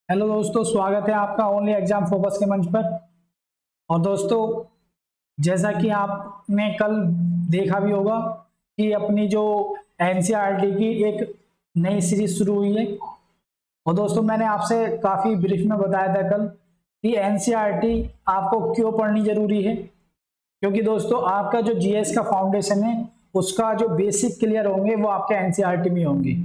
Hello दोस्तों, स्वागत है आपका ओनली एग्जाम फोकस के मंच पर। और दोस्तों, जैसा कि आपने कल देखा भी होगा कि अपनी जो एनसीईआरटी की एक नई सीरीज शुरू हुई है। और दोस्तों, मैंने आपसे काफ़ी ब्रीफ में बताया था कल कि एनसीईआरटी आपको क्यों पढ़नी जरूरी है। क्योंकि दोस्तों, आपका जो जीएस का फाउंडेशन है उसका जो बेसिक क्लियर होंगे वो आपके एनसीईआरटी में होंगे।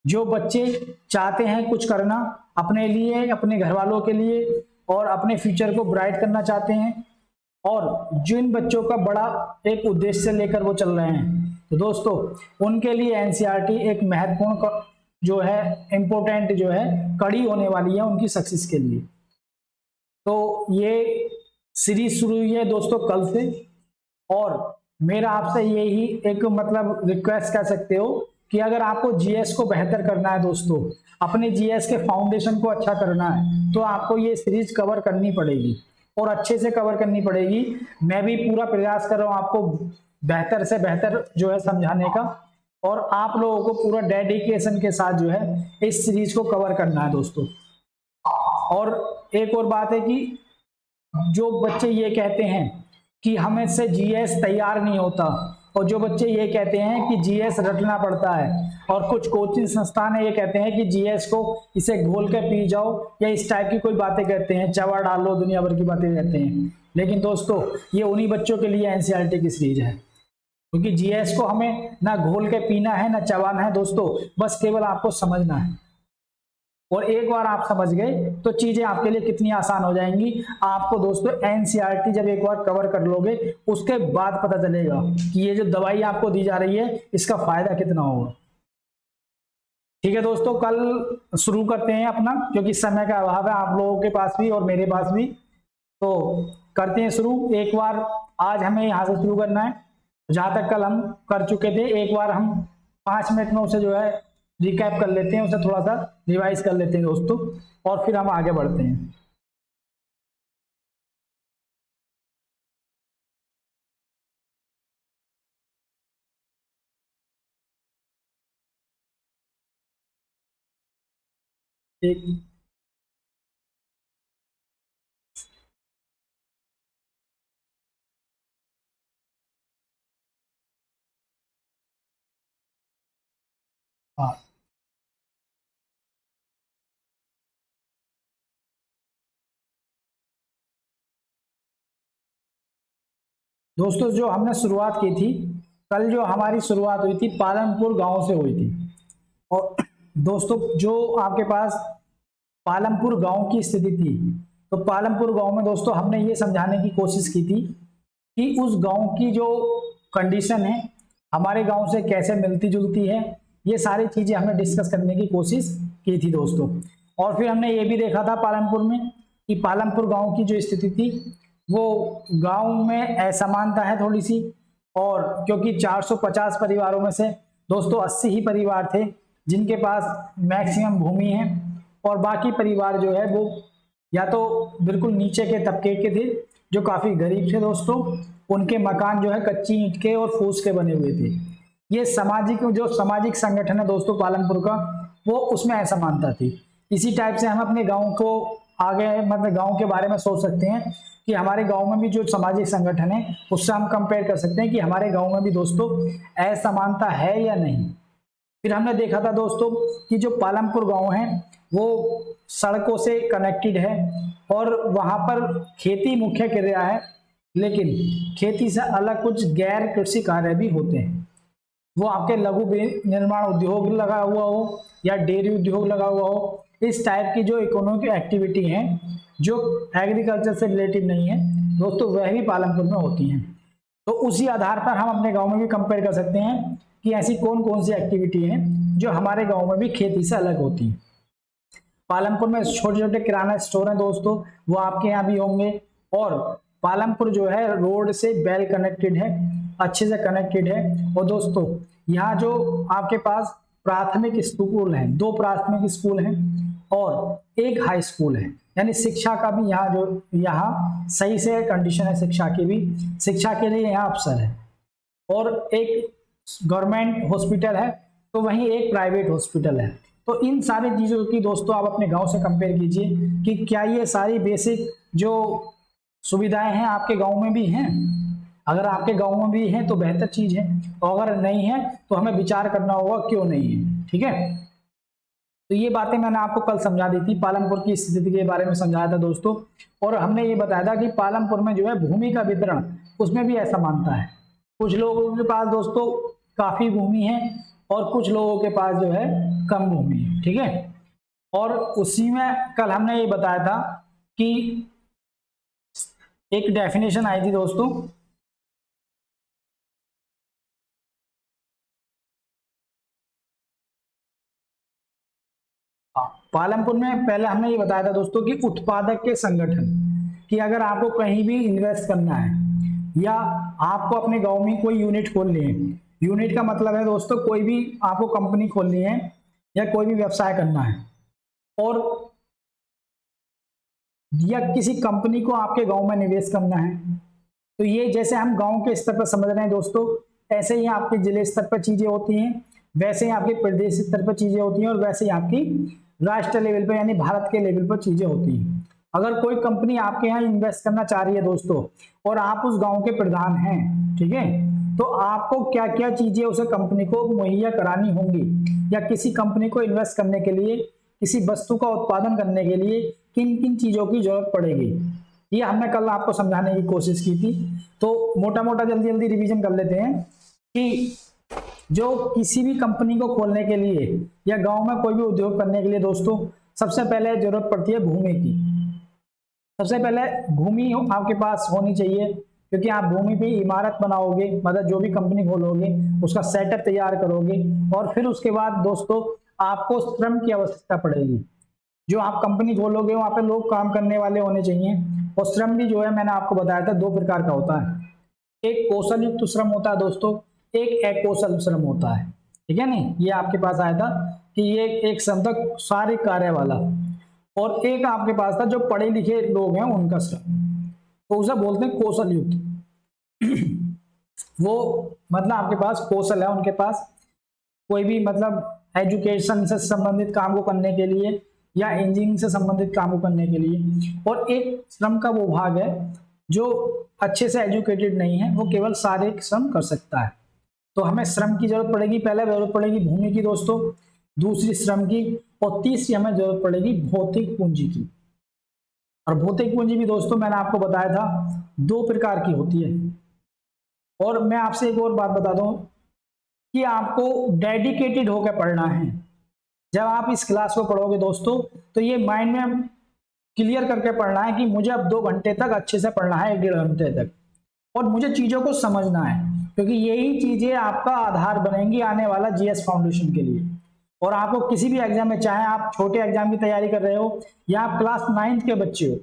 जो बच्चे चाहते हैं कुछ करना अपने लिए, अपने घर वालों के लिए और अपने फ्यूचर को ब्राइट करना चाहते हैं, और जिन बच्चों का बड़ा एक उद्देश्य लेकर वो चल रहे हैं, तो दोस्तों उनके लिए एनसीईआरटी एक महत्वपूर्ण जो है इम्पोर्टेंट जो है कड़ी होने वाली है उनकी सक्सेस के लिए। तो ये सीरीज शुरू हुई है दोस्तों कल से, और मेरा आपसे यही एक मतलब रिक्वेस्ट कह सकते हो कि अगर आपको जीएस को बेहतर करना है दोस्तों, अपने जीएस के फाउंडेशन को अच्छा करना है, तो आपको ये सीरीज कवर करनी पड़ेगी और अच्छे से कवर करनी पड़ेगी। मैं भी पूरा प्रयास कर रहा हूँ आपको बेहतर से बेहतर जो है समझाने का, और आप लोगों को पूरा डेडिकेशन के साथ जो है इस सीरीज को कवर करना है दोस्तों। और एक और बात है कि जो बच्चे ये कहते हैं कि हमें से जीएस तैयार नहीं होता, और जो बच्चे ये कहते हैं कि जीएस रटना पड़ता है, और कुछ कोचिंग संस्थान ये कहते हैं कि जीएस को इसे घोल के पी जाओ, या इस टाइप की कोई बातें कहते हैं, चवा डालो, दुनिया भर की बातें कहते हैं। लेकिन दोस्तों, ये उन्हीं बच्चों के लिए एनसीईआरटी की सीरीज है, क्योंकि जीएस को हमें ना घोल के पीना है ना चबाना है दोस्तों, बस केवल आपको समझना है। और एक बार आप समझ गए तो चीजें आपके लिए कितनी आसान हो जाएंगी। आपको दोस्तों एनसीईआरटी जब एक बार कवर कर लोगे उसके बाद पता चलेगा कि ये जो दवाई आपको दी जा रही है इसका फायदा कितना होगा। ठीक है दोस्तों, कल शुरू करते हैं अपना, क्योंकि समय का अभाव है आप लोगों के पास भी और मेरे पास भी। तो करते हैं शुरू एक बार। आज हमें यहाँ से शुरू करना है, जहां तक कल हम कर चुके थे एक बार हम 5 मिनट में उसे जो है रिकैप कर लेते हैं, उसे थोड़ा सा रिवाइज कर लेते हैं दोस्तों, और फिर हम आगे बढ़ते हैं। एक हाँ दोस्तों, जो हमने शुरुआत की थी कल, जो हमारी शुरुआत हुई थी पालमपुर गांव से हुई थी। और दोस्तों, जो आपके पास पालमपुर गांव की स्थिति थी, तो पालमपुर गांव में दोस्तों हमने ये समझाने की कोशिश की थी कि उस गांव की जो कंडीशन है हमारे गांव से कैसे मिलती जुलती है, ये सारी चीजें हमने डिस्कस करने की कोशिश की थी दोस्तों। और फिर हमने ये भी देखा था पालमपुर में कि पालमपुर गांव की जो स्थिति थी वो गांव में असमानता है थोड़ी सी। और क्योंकि 450 परिवारों में से दोस्तों 80 ही परिवार थे जिनके पास मैक्सिमम भूमि है, और बाकी परिवार जो है वो या तो बिल्कुल नीचे के तबके के थे जो काफी गरीब थे दोस्तों, उनके मकान जो है कच्ची ईंट के और फूस के बने हुए थे। ये सामाजिक जो सामाजिक संगठन है दोस्तों पालमपुर का, वो उसमें असमानता थी। इसी टाइप से हम अपने गांव को आगे मतलब गांव के बारे में सोच सकते हैं कि हमारे गांव में भी जो सामाजिक संगठन है उससे हम कंपेयर कर सकते हैं कि हमारे गांव में भी दोस्तों असमानता है या नहीं। फिर हमने देखा था दोस्तों कि जो पालमपुर गांव है वो सड़कों से कनेक्टेड है, और वहां पर खेती मुख्य क्रिया है, लेकिन खेती से अलग कुछ गैर कृषि कार्य भी होते हैं। वो आपके लघु निर्माण उद्योग लगा हुआ हो या डेयरी उद्योग लगा हुआ हो, इस टाइप की जो इकोनॉमिक एक्टिविटी हैं जो एग्रीकल्चर से रिलेटिव नहीं है दोस्तों, वह भी पालमपुर में होती हैं। तो उसी आधार पर हम अपने गांव में भी कंपेयर कर सकते हैं कि ऐसी कौन कौन सी एक्टिविटी हैं जो हमारे गांव में भी खेती से अलग होती हैं। पालमपुर में छोटे छोटे किराना स्टोर हैं दोस्तों, वो आपके यहाँ भी होंगे। और पालमपुर जो है रोड से वेल कनेक्टेड है, अच्छे से कनेक्टेड है। और दोस्तों, यहाँ जो आपके पास प्राथमिक स्कूल हैं, 2 प्राथमिक स्कूल हैं और 1 हाई स्कूल है, यानी शिक्षा का भी यहाँ जो यहाँ सही से कंडीशन है, शिक्षा की भी, शिक्षा के लिए यहाँ अवसर है। और एक गवर्नमेंट हॉस्पिटल है तो वहीं एक प्राइवेट हॉस्पिटल है। तो इन सारी चीज़ों की दोस्तों आप अपने गांव से कंपेयर कीजिए कि क्या ये सारी बेसिक जो सुविधाएं हैं आपके गांव में भी हैं। अगर आपके गांव में भी हैं तो बेहतर चीज़ है, और अगर नहीं है तो हमें विचार करना होगा क्यों नहीं है। ठीक है, तो ये बातें मैंने आपको कल समझा दी थी, पालमपुर की स्थिति के बारे में समझाया था दोस्तों। और हमने ये बताया था कि पालमपुर में जो है भूमि का वितरण उसमें भी ऐसा मानता है, कुछ लोगों के पास दोस्तों काफी भूमि है और कुछ लोगों के पास जो है कम भूमि है। ठीक है, और उसी में कल हमने ये बताया था कि एक डेफिनेशन आई थी दोस्तों, पालमपुर में पहले हमने ये बताया था दोस्तों कि उत्पादक के संगठन, कि अगर आपको कहीं भी इन्वेस्ट करना है या आपको अपने गांव में कोई यूनिट खोलनी है, यूनिट का मतलब है दोस्तों कोई भी आपको कंपनी खोलनी है या कोई भी व्यवसाय करना है, और या किसी कंपनी को आपके गांव में निवेश करना है, तो ये जैसे हम गांव के स्तर पर समझ रहे हैं दोस्तों, ऐसे ही आपके जिले स्तर पर चीजें होती हैं, वैसे ही आपके प्रदेश स्तर पर चीजें होती हैं, और वैसे ही आपकी राष्ट्र लेवल पर यानी भारत के लेवल पर चीजें होती हैं। अगर कोई कंपनी आपके यहाँ इन्वेस्ट करना चाह रही है दोस्तों और आप उस गांव के प्रधान हैं, ठीक है, तो आपको क्या क्या चीजें उसे कंपनी को मुहैया करानी होंगी, या किसी कंपनी को इन्वेस्ट करने के लिए, किसी वस्तु का उत्पादन करने के लिए किन किन चीजों की जरूरत पड़ेगी, ये हमने कल आपको समझाने की कोशिश की थी। तो मोटा मोटा जल्दी जल्दी रिवीजन कर लेते हैं कि जो किसी भी कंपनी को खोलने के लिए या गांव में कोई भी उद्योग करने के लिए दोस्तों सबसे पहले जरूरत पड़ती है भूमि की। सबसे पहले भूमि आपके पास होनी चाहिए, क्योंकि आप भूमि पे इमारत बनाओगे, मतलब जो भी कंपनी खोलोगे उसका सेटअप तैयार करोगे, और फिर उसके बाद दोस्तों आपको श्रम की आवश्यकता पड़ेगी। जो आप कंपनी खोलोगे वहां पे लोग काम करने वाले होने चाहिए, और श्रम भी जो है मैंने आपको बताया था 2 प्रकार का होता है, एक कौशल युक्त श्रम होता है दोस्तों, एक अकौशल श्रम होता है। ठीक है नहीं, ये आपके पास आया था कि ये एक शब्द सारे कार्य वाला, और एक आपके पास था जो पढ़े लिखे लोग हैं उनका श्रम, तो उसे बोलते हैं कौशल युक्त। वो मतलब आपके पास कौशल है, उनके पास कोई भी मतलब एजुकेशन से संबंधित काम को करने के लिए या इंजीनियरिंग से संबंधित काम को करने के लिए, और एक श्रम का वो भाग है जो अच्छे से एजुकेटेड नहीं है, वो केवल शारीरिक श्रम कर सकता है। तो हमें श्रम की जरूरत पड़ेगी, पहले जरूरत पड़ेगी भूमि की दोस्तों, दूसरी श्रम की, और तीसरी हमें जरूरत पड़ेगी भौतिक पूंजी की। और भौतिक पूंजी भी दोस्तों मैंने आपको बताया था 2 प्रकार की होती है। और मैं आपसे एक और बात बता दूं कि आपको डेडिकेटेड होकर पढ़ना है। जब आप इस क्लास को पढ़ोगे दोस्तों तो ये माइंड में क्लियर करके पढ़ना है कि मुझे अब 2 घंटे तक अच्छे से पढ़ना है, 1-1.5 घंटे तक, और मुझे चीजों को समझना है, क्योंकि यही चीजें आपका आधार बनेंगी आने वाला जीएस फाउंडेशन के लिए। और आपको किसी भी एग्जाम में, चाहे आप छोटे एग्जाम की तैयारी कर रहे हो या आप क्लास 9th के बच्चे हो,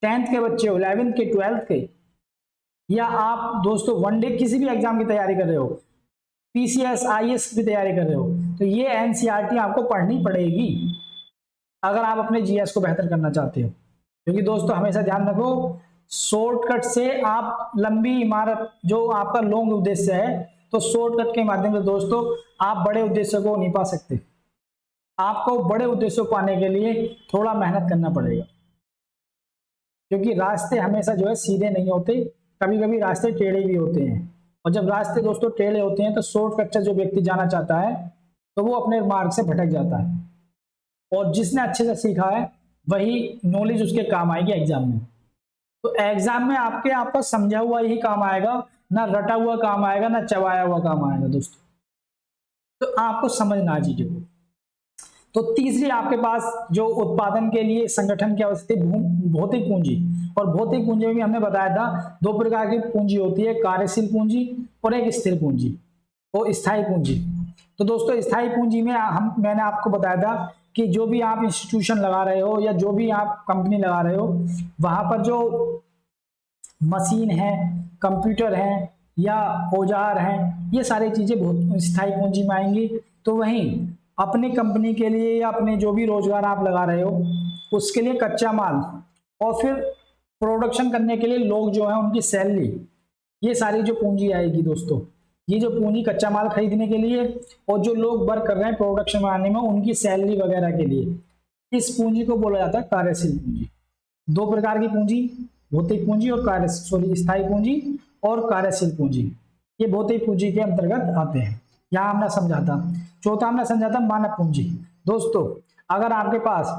10th के बच्चे हो, 11th के, 12th के, या आप दोस्तों वनडे किसी भी एग्जाम की तैयारी कर रहे हो, पीसीएस आईएएस की तैयारी कर रहे हो, तो ये एनसीईआरटी आपको पढ़नी पड़ेगी अगर आप अपने जीएस को बेहतर करना चाहते हो। क्योंकि दोस्तों हमेशा ध्यान रखो, शॉर्टकट से आप लंबी इमारत, जो आपका लॉन्ग उद्देश्य है, तो शॉर्टकट के माध्यम से दोस्तों आप बड़े उद्देश्य को नहीं पा सकते। आपको बड़े उद्देश्यों को पाने के लिए थोड़ा मेहनत करना पड़ेगा, क्योंकि रास्ते हमेशा जो है सीधे नहीं होते, कभी कभी रास्ते टेढ़े भी होते हैं। और जब रास्ते दोस्तों टेढ़े होते हैं तो शॉर्टकट से जो व्यक्ति जाना चाहता है तो वो अपने मार्ग से भटक जाता है, और जिसने अच्छे से सीखा है वही नॉलेज उसके काम आएगी एग्जाम में। तो एग्जाम में आपका समझा हुआ ही काम आएगा, ना रटा हुआ काम आएगा, ना चबाया हुआ काम आएगा दोस्तों। तो आपको समझना चीजों को। तो तीसरी आपके पास जो उत्पादन के लिए संगठन की आवश्यकता, भौतिक पूंजी। और भौतिक पूंजी में भी हमने बताया था 2 प्रकार की पूंजी होती है, कार्यशील पूंजी और एक स्थिर पूंजी, और स्थायी पूंजी। तो दोस्तों स्थायी पूंजी में मैंने आपको बताया था कि जो भी आप इंस्टीट्यूशन लगा रहे हो या जो भी आप कंपनी लगा रहे हो, वहां पर जो मशीन है, कंप्यूटर है या औजार हैं, ये सारी चीजें बहुत स्थायी पूंजी में आएंगी। तो वहीं अपनी कंपनी के लिए या अपने जो भी रोजगार आप लगा रहे हो उसके लिए कच्चा माल, और फिर प्रोडक्शन करने के लिए लोग जो है उनकी सैलरी, ये सारी जो पूंजी आएगी दोस्तों, ये जो पूंजी कच्चा माल खरीदने के लिए, और जो लोग वर्क कर रहे हैं प्रोडक्शन बनाने में उनकी सैलरी वगैरह के लिए, इस पूंजी को बोला जाता है कार्यशील पूंजी। दो प्रकार की पूंजी, भौतिक पूंजी और स्थायी पूंजी और कार्यशील पूंजी, ये भौतिक पूंजी के अंतर्गत आते हैं। यहाँ हमने समझा था। चौथा हमने समझा था मानव पूंजी। दोस्तों अगर आपके पास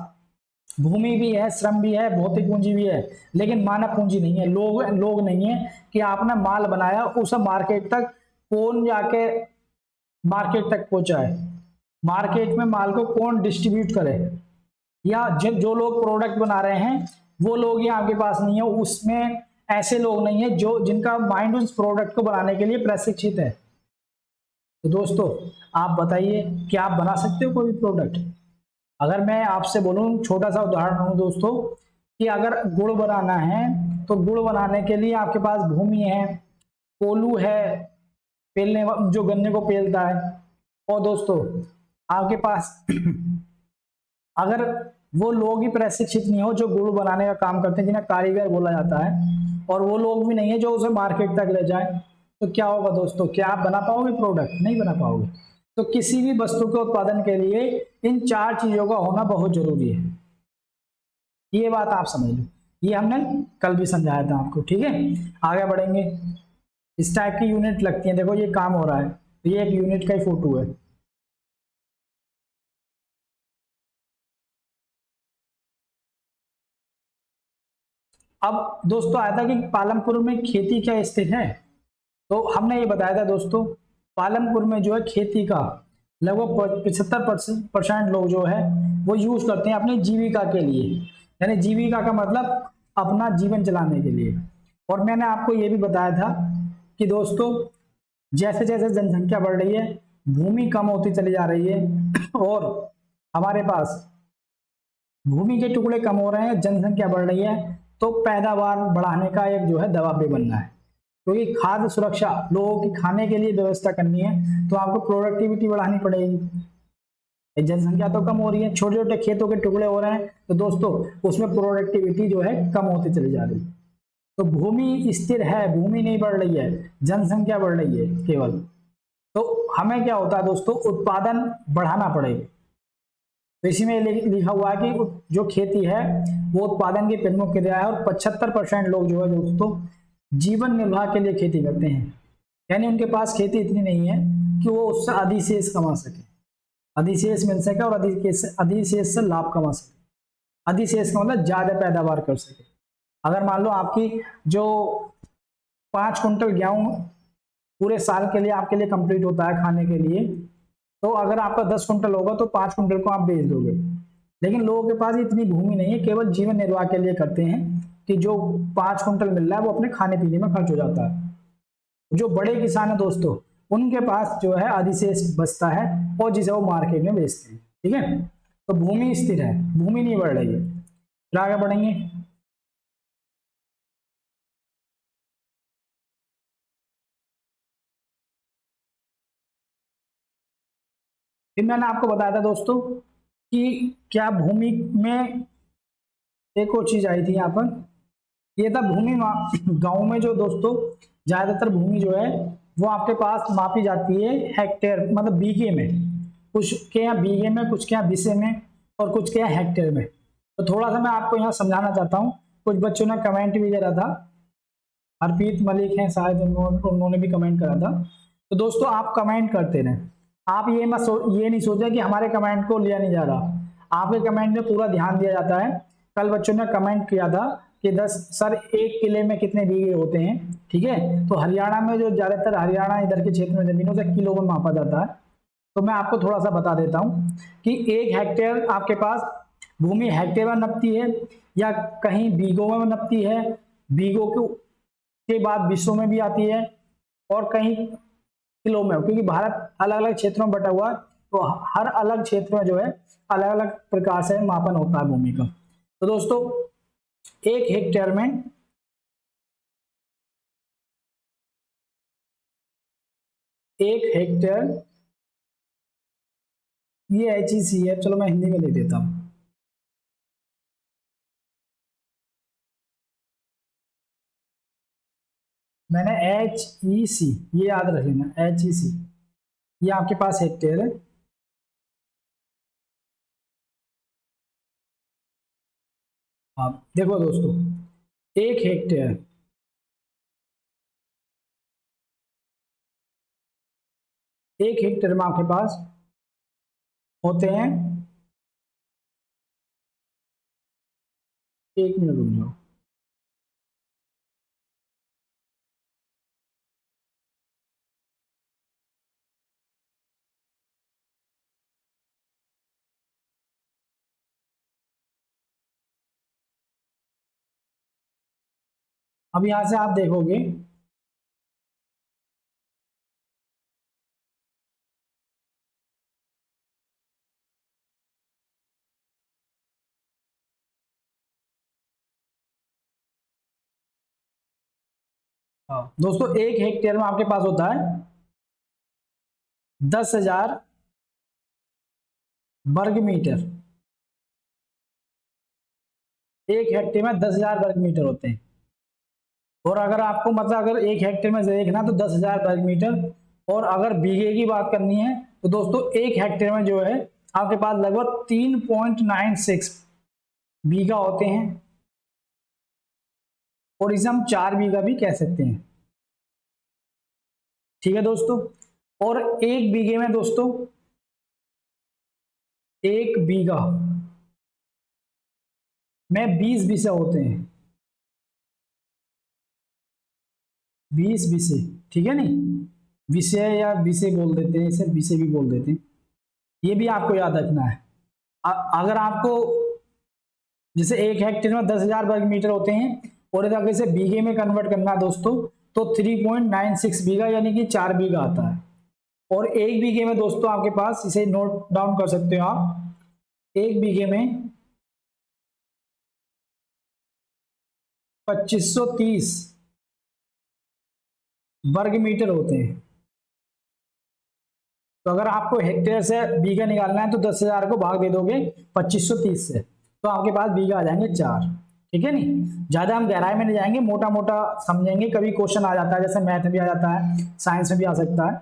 भूमि भी है, श्रम भी है, भौतिक पूंजी भी है, लेकिन मानव पूंजी नहीं है, लोग नहीं है कि आपने माल बनाया उसे मार्केट तक कौन जाके मार्केट तक पहुंचाए, मार्केट में माल को कौन डिस्ट्रीब्यूट करे, या जो लोग प्रोडक्ट बना रहे हैं वो लोग ही आपके पास नहीं है, उसमें ऐसे लोग नहीं है जो जिनका माइंड उस प्रोडक्ट को बनाने के लिए प्रशिक्षित है। तो दोस्तों आप बताइए क्या आप बना सकते हो कोई भी प्रोडक्ट? अगर मैं आपसे बोलूं, छोटा सा उदाहरण दूं दोस्तों, कि अगर गुड़ बनाना है तो गुड़ बनाने के लिए आपके पास भूमि है, कोल्हू है पेलने जो गन्ने को पेलता है, और दोस्तों आपके पास अगर वो लोग ही प्रशिक्षित नहीं हो जो गुड़ बनाने का काम करते हैं, जिन्हें कारीगर बोला जाता है, और वो लोग भी नहीं है जो उसे मार्केट तक ले जाए, तो क्या होगा दोस्तों? क्या आप बना पाओगे प्रोडक्ट? नहीं बना पाओगे। तो किसी भी वस्तु के उत्पादन के लिए इन चार चीजों का होना बहुत जरूरी है। ये बात आप समझ लो, ये हमने कल भी समझाया था आपको। ठीक है, आगे बढ़ेंगे। इस टाइप की यूनिट लगती है, देखो ये काम हो रहा है, तो ये एक यूनिट का ही फोटो है। अब दोस्तों आया था कि पालमपुर में खेती क्या स्थित है, तो हमने ये बताया था दोस्तों, पालमपुर में जो है खेती का लगभग 75% लोग जो है वो यूज करते हैं अपनी जीविका के लिए, यानी जीविका का मतलब अपना जीवन चलाने के लिए। और मैंने आपको ये भी बताया था कि दोस्तों जैसे जैसे जनसंख्या बढ़ रही है, भूमि कम होती चली जा रही है, और हमारे पास भूमि के टुकड़े कम हो रहे हैं, जनसंख्या बढ़ रही है, तो पैदावार बढ़ाने का एक जो है दबाव भी बनना है, क्योंकि खाद्य सुरक्षा, लोगों की खाने के लिए व्यवस्था करनी है, तो आपको प्रोडक्टिविटी बढ़ानी पड़ेगी। जनसंख्या तो कम हो रही है, छोटे छोटे खेतों के टुकड़े हो रहे हैं, तो दोस्तों उसमें प्रोडक्टिविटी जो है कम होती चली जा रही है। तो भूमि स्थिर है, भूमि नहीं बढ़ रही है, जनसंख्या बढ़ रही है केवल। तो हमें क्या होता है दोस्तों, उत्पादन बढ़ाना पड़ेगा। तो इसी में लिखा हुआ है कि जो खेती है वो उत्पादन की प्रमुख क्रिया है, और 75% लोग जो है दोस्तों जीवन निर्वाह के लिए खेती करते हैं, यानी उनके पास खेती इतनी नहीं है कि वो उससे अधिशेष कमा सके, अधिशेष मिल सके और अधिशेष से लाभ कमा सके। अधिशेष का मतलब ज्यादा पैदावार कर सके। अगर मान लो आपकी जो 5 कुंटल गेहूं पूरे साल के लिए आपके लिए कंप्लीट होता है खाने के लिए, तो अगर आपका 10 कुंटल होगा तो 5 कुंटल को आप बेच दोगे। लेकिन लोगों के पास इतनी भूमि नहीं है, केवल जीवन निर्वाह के लिए करते हैं कि जो 5 कुंटल मिल रहा है वो अपने खाने पीने में खर्च हो जाता है। जो बड़े किसान है दोस्तों, उनके पास जो है अधिशेष बचता है, और जिसे वो मार्केट में बेचते हैं। ठीक है, तो भूमि स्थिर है, भूमि नहीं बढ़ रही है। फिर आगे बढ़ेंगे। फिर मैंने आपको बताया था दोस्तों कि क्या भूमि में एक और चीज आई थी यहाँ पर, ये था भूमि गांव में जो दोस्तों ज्यादातर भूमि जो है वो आपके पास मापी जाती है हेक्टेयर, मतलब बीघे में। कुछ के यहाँ बीघे में, कुछ के यहाँ बिस्से में, और कुछ के यहाँ हेक्टेयर में। तो थोड़ा सा मैं आपको यहाँ समझाना चाहता हूँ। कुछ बच्चों ने कमेंट भी करा था, हरप्रीत मलिक हैं शायद, उन्होंने भी कमेंट करा था। तो दोस्तों आप कमेंट करते रहें, आप ये नहीं सोचा कि हमारे कमेंट को लिया नहीं जा रहा, आपके कमेंट में पूरा ध्यान दिया जाता है। कल बच्चों ने कमेंट किया था कि 10 सर 1 किले में कितने बीघे होते हैं। ठीक है, तो हरियाणा में जो ज्यादातर हरियाणा इधर के क्षेत्र में जमीनों से किलो में मापा जाता है। तो मैं आपको थोड़ा सा बता देता हूँ कि 1 हेक्टेयर आपके पास भूमि हेक्टेयर में नपती है, या कहीं बीघों में नपती है, बीघों के बाद विश्व में भी आती है, और कहीं किलो में, क्योंकि भारत अलग अलग क्षेत्रों में बटा हुआ है, तो हर अलग क्षेत्र में जो है अलग अलग प्रकार से मापन होता है भूमि का। तो दोस्तों 1 हेक्टेयर में 1 हेक्टेयर ये HEC है, चलो मैं हिंदी में लिख देता हूं। मैंने HEC, ये याद रख लेना, HEC, ये आपके पास हेक्टेयर है। आप देखो दोस्तों, 1 हेक्टेयर, एक हेक्टेयर में आपके पास होते हैं, 1 मिनट रुक जाओ, अब यहां से आप देखोगे, हाँ दोस्तों, 1 हेक्टेयर में आपके पास होता है 10,000 वर्ग मीटर। 1 हेक्टेयर में 10,000 वर्ग मीटर होते हैं। और अगर आपको मतलब अगर 1 हेक्टेयर में देखना तो 10,000 वर्ग मीटर, और अगर बीघे की बात करनी है तो दोस्तों 1 हेक्टेयर में जो है आपके पास लगभग 3.96 बीघा होते हैं, और इसे हम 4 बीघा भी कह सकते हैं। ठीक है दोस्तों, और 1 बीघे में दोस्तों, 1 बीघा में 20 बीसे होते हैं, 20 बीसे, ठीक है नहीं, विषय या विषय बोल देते हैं इसे, विषय भी बोल देते हैं, ये भी आपको याद रखना है। अगर आपको जैसे 1 हेक्टेयर में 10,000 वर्ग मीटर होते हैं, और अगर इसे बीघे में कन्वर्ट करना है दोस्तों तो 3.96 बीघा यानी कि 4 बीघा आता है। और 1 बीघे में दोस्तों आपके पास, इसे नोट डाउन कर सकते हो आप, 1 बीघे में 2530 वर्ग मीटर होते हैं। तो अगर आपको हेक्टेयर से बीघा निकालना है तो 10,000 को भाग दे दोगे 2530 से, तो आपके पास बीघा आ जाएंगे 4। ठीक है नहीं, ज्यादा हम गहराई में नहीं जाएंगे, मोटा मोटा समझेंगे, कभी क्वेश्चन आ जाता है, जैसे मैथ में भी आ जाता है, साइंस में भी आ सकता है।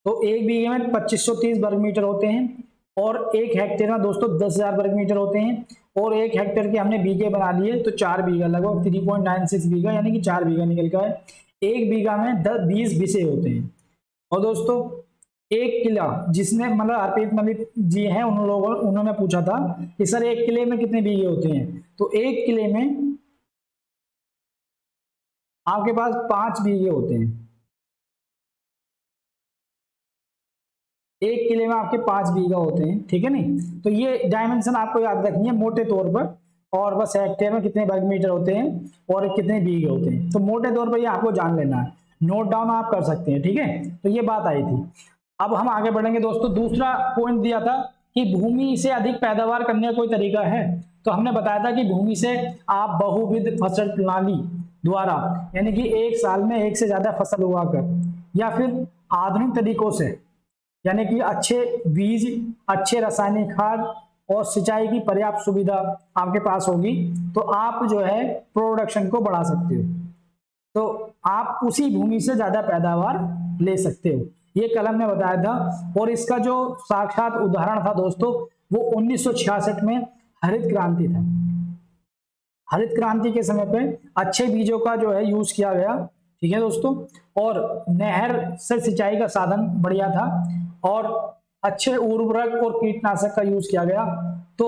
तो 1 बीघे में 2530 वर्ग मीटर होते हैं, और 1 हेक्टेयर में दोस्तों 10,000 वर्ग मीटर होते हैं, और 1 हेक्टेयर के हमने बीघे बना लिए तो 4 बीघा, लगभग 3.96 बीघा यानी कि 4 बीघा निकल का है। 1 बीघा में 20 बीसे होते हैं। और दोस्तों 1 किला, जिसने मतलब हरप्रीत मलिक जी हैं, उन्होंने पूछा था कि सर 1 किले में कितने बीघे होते हैं, तो 1 किले में आपके पास 5 बीघे होते हैं। 1 किले में आपके 5 बीघा होते हैं, ठीक है नहीं। तो ये डायमेंशन आपको याद रखनी है मोटे तौर पर, और बस हेक्टेयर में कितने वर्ग मीटर होते हैं और कितने बीघे होते हैं, तो मोटे तौर पर ये आपको जान लेना है, नोट डाउन आप कर सकते हैं। ठीक है, तो ये बात आई थी। अब हम आगे बढ़ेंगे दोस्तों, दूसरा पॉइंट दिया था कि भूमि से अधिक पैदावार करने का कोई तरीका है, तो हमने बताया था कि भूमि से आप बहुविध फसल प्रणाली द्वारा, यानी कि एक साल में एक से ज्यादा फसल उगाकर, या फिर आधुनिक तरीकों से, यानी कि अच्छे बीज, अच्छे रासायनिक खाद और सिंचाई की पर्याप्त सुविधा आपके पास होगी, तो आप जो है प्रोडक्शन को बढ़ा सकते हो, तो आप उसी भूमि से ज्यादा पैदावार ले सकते हो। ये कल हमने बताया था, और इसका जो साक्षात उदाहरण था दोस्तों, वो 1966 में हरित क्रांति था। हरित क्रांति के समय पे अच्छे बीजों का जो है यूज किया गया, ठीक है दोस्तों, और नहर से सिंचाई का साधन बढ़िया था, और अच्छे उर्वरक और कीटनाशक का यूज किया गया। तो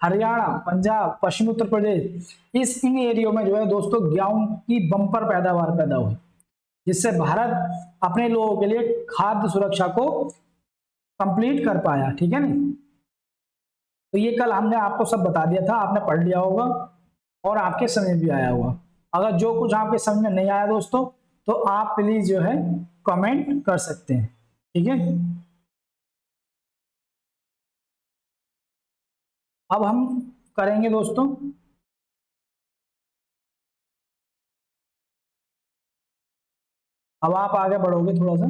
हरियाणा, पंजाब, पश्चिमी उत्तर प्रदेश, इन एरियो में जो है दोस्तों गेहूं की बम्पर पैदावार पैदा हुई, जिससे भारत अपने लोगों के लिए खाद्य सुरक्षा को कंप्लीट कर पाया। ठीक है नहीं, तो ये कल हमने आपको सब बता दिया था, आपने पढ़ लिया होगा और आपके समझ भी आया होगा। अगर जो कुछ आपके समझ में नहीं आया दोस्तों, तो आप प्लीज जो है कमेंट कर सकते हैं। ठीक है, अब हम करेंगे दोस्तों, अब आप आगे बढ़ोगे थोड़ा सा।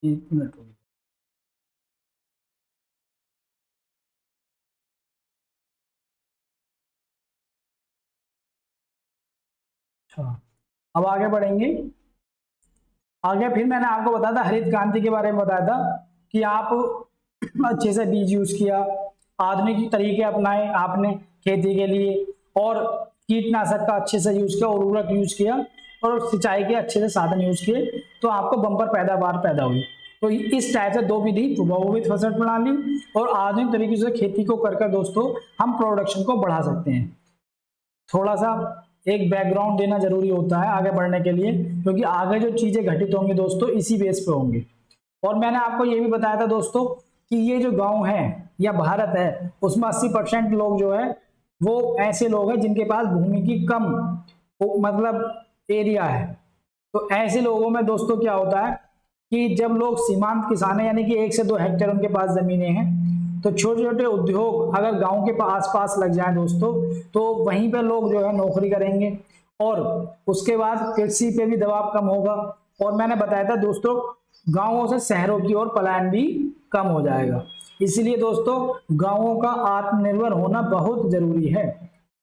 एक मिनट हो गया। अच्छा, अब आगे बढ़ेंगे। आगे फिर मैंने आपको बताया था हरित क्रांति के बारे में, बताया था कि आप अच्छे से बीज यूज किया, आधुनिक तरीके अपनाए आपने खेती के लिए, और कीटनाशक का अच्छे से यूज किया, उर्वरक यूज किया, और सिंचाई के अच्छे से साधन यूज किए, तो आपको बम्पर पैदावार पैदा हुई। तो इस टाइप से दो विधि, बहुविध फसल प्रणाली और आधुनिक तरीके से खेती को कर दोस्तों हम प्रोडक्शन को बढ़ा सकते हैं। थोड़ा सा एक बैकग्राउंड देना जरूरी होता है आगे बढ़ने के लिए, क्योंकि आगे जो चीजें घटित होंगी दोस्तों इसी बेस पे होंगी। और मैंने आपको ये भी बताया था दोस्तों कि ये जो गांव है या भारत है उसमें 80% लोग जो है वो ऐसे लोग हैं जिनके पास भूमि की कम मतलब एरिया है। तो ऐसे लोगों में दोस्तों क्या होता है कि जब लोग सीमांत किसान है, यानी कि 1 से 2 हेक्टेयर उनके पास जमीनें हैं, तो छोटे छोटे उद्योग अगर गांव के आस पास लग जाए दोस्तों, तो वहीं पे लोग जो है नौकरी करेंगे, और उसके बाद कृषि पे भी दबाव कम होगा। और मैंने बताया था दोस्तों गांवों से शहरों की ओर पलायन भी कम हो जाएगा। इसलिए दोस्तों गांवों का आत्मनिर्भर होना बहुत जरूरी है।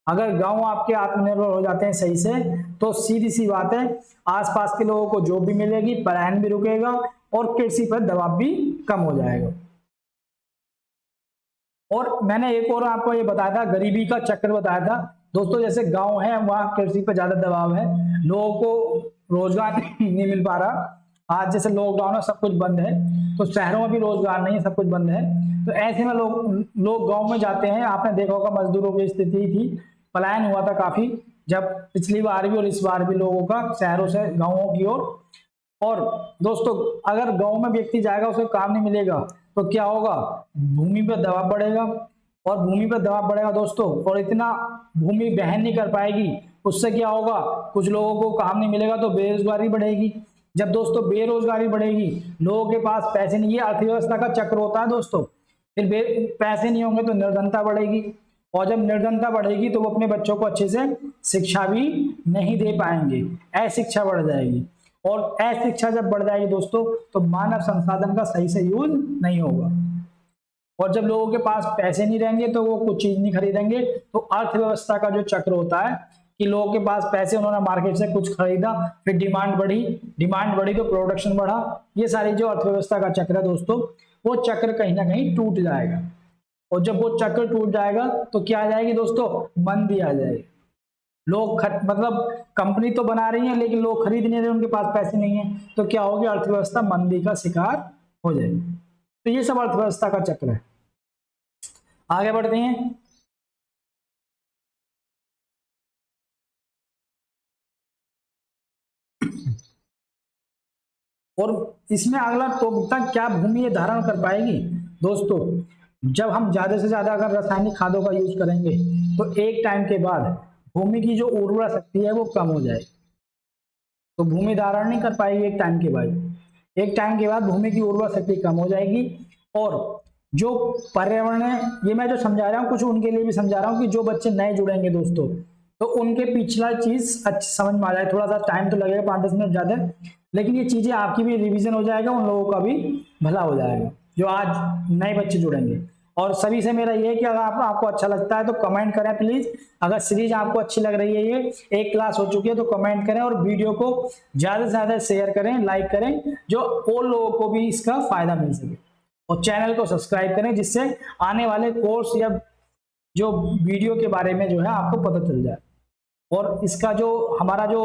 अगर गांव आपके आत्मनिर्भर हो जाते हैं सही से, तो सीधी सी बात है आसपास के लोगों को जॉब भी मिलेगी, पलायन भी रुकेगा, और कृषि पर दबाव भी कम हो जाएगा। और मैंने एक और आपको ये बताया था, गरीबी का चक्र बताया था दोस्तों। जैसे गांव है वहां कृषि पर ज्यादा दबाव है, लोगों को रोजगार नहीं मिल पा रहा। आज जैसे लॉकडाउन है, सब कुछ बंद है, तो शहरों में भी रोजगार नहीं है, सब कुछ बंद है। तो ऐसे में लोग गांव में जाते हैं। आपने देखा होगा मजदूरों की स्थिति थी, पलायन हुआ था काफी, जब पिछली बार भी और इस बार भी लोगों का शहरों से गांवों की ओर। और दोस्तों अगर गांव में व्यक्ति जाएगा उसे काम नहीं मिलेगा, तो क्या होगा, भूमि पर दबाव बढ़ेगा, और भूमि पर दबाव बढ़ेगा दोस्तों, और इतना भूमि बहन नहीं कर पाएगी। उससे क्या होगा, कुछ लोगों को काम नहीं मिलेगा तो बेरोजगारी बढ़ेगी। जब दोस्तों बेरोजगारी बढ़ेगी, लोगों के पास पैसे नहीं, ये अर्थव्यवस्था का चक्र होता है दोस्तों। फिर पैसे नहीं होंगे तो निर्धनता बढ़ेगी, और जब निर्धनता बढ़ेगी तो वो अपने बच्चों को अच्छे से शिक्षा भी नहीं दे पाएंगे, अशिक्षा बढ़ जाएगी। और अशिक्षा जब बढ़ जाएगी दोस्तों, तो मानव संसाधन का सही से यूज नहीं होगा, और जब लोगों के पास पैसे नहीं रहेंगे तो वो कुछ चीज नहीं खरीदेंगे। तो अर्थव्यवस्था का जो चक्र होता है कि लोगों के पास पैसे, उन्होंने मार्केट से कुछ खरीदा, फिर डिमांड बढ़ी तो प्रोडक्शन बढ़ा। ये सारी जो अर्थव्यवस्था का चक्र है दोस्तों, वो चक्र कहीं ना कहीं टूट जाएगा। और जब वो चक्र टूट जाएगा तो क्या आ जाएगी दोस्तों, मंदी आ जाएगी। लोग मतलब कंपनी तो बना रही है लेकिन लोग खरीद नहीं रहे, उनके पास पैसे नहीं है, तो क्या होगी, अर्थव्यवस्था मंदी का शिकार हो जाएगी। तो ये सब अर्थव्यवस्था का चक्र है। आगे बढ़ते हैं। और इसमें अगला टॉपिक था, क्या भूमि ये धारण कर पाएगी। दोस्तों जब हम ज्यादा से ज्यादा अगर रासायनिक खादों का यूज करेंगे, तो एक टाइम के बाद भूमि की जो उर्वरा शक्ति है वो कम हो जाएगी। तो भूमि धारण नहीं कर पाएगी एक टाइम के बाद। एक टाइम के बाद भूमि की उर्वरा शक्ति कम हो जाएगी। और जो पर्यावरण है, ये मैं जो समझा रहा हूँ कुछ उनके लिए भी समझा रहा हूँ कि जो बच्चे नए जुड़ेंगे दोस्तों, तो उनके पिछला चीज अच्छी समझ में आ जाए। थोड़ा सा टाइम तो लगेगा, 5-10 मिनट ज्यादा, लेकिन ये चीजें आपकी भी रिवीजन हो जाएगा, उन लोगों का भी भला हो जाएगा जो आज नए बच्चे जुड़ेंगे। और सभी से मेरा ये है कि अगर आपको अच्छा लगता है तो कमेंट करें प्लीज। अगर सीरीज आपको अच्छी लग रही है, ये एक क्लास हो चुकी है, तो कमेंट करें, और वीडियो को ज्यादा से ज्यादा शेयर करें, लाइक करें, जो और लोगों को भी इसका फायदा मिल सके। और चैनल को सब्सक्राइब करें, जिससे आने वाले कोर्स या जो वीडियो के बारे में जो है आपको पता चल जाए। और इसका जो हमारा जो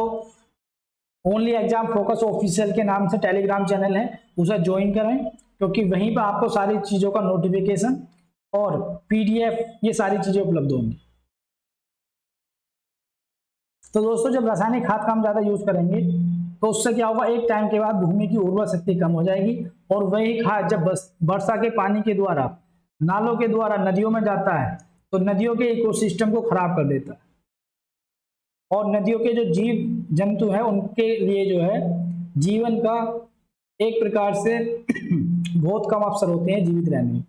ओनली एग्जाम फोकस ऑफिशियल के नाम से टेलीग्राम चैनल है, उसे ज्वाइन करें, क्योंकि वहीं पर आपको सारी चीजों का नोटिफिकेशन और पीडीएफ ये सारी चीजें उपलब्ध होंगी। तो दोस्तों जब रासायनिक खाद का हम ज्यादा यूज करेंगे, तो उससे क्या होगा, एक टाइम के बाद भूमि की उर्वरा शक्ति कम हो जाएगी, और वही खाद जब वर्षा के पानी के द्वारा, नालों के द्वारा नदियों में जाता है, तो नदियों के इकोसिस्टम को खराब कर देता है। और नदियों के जो जीव जंतु हैं उनके लिए जो है जीवन का एक प्रकार से बहुत कम अवसर होते हैं जीवित रहने।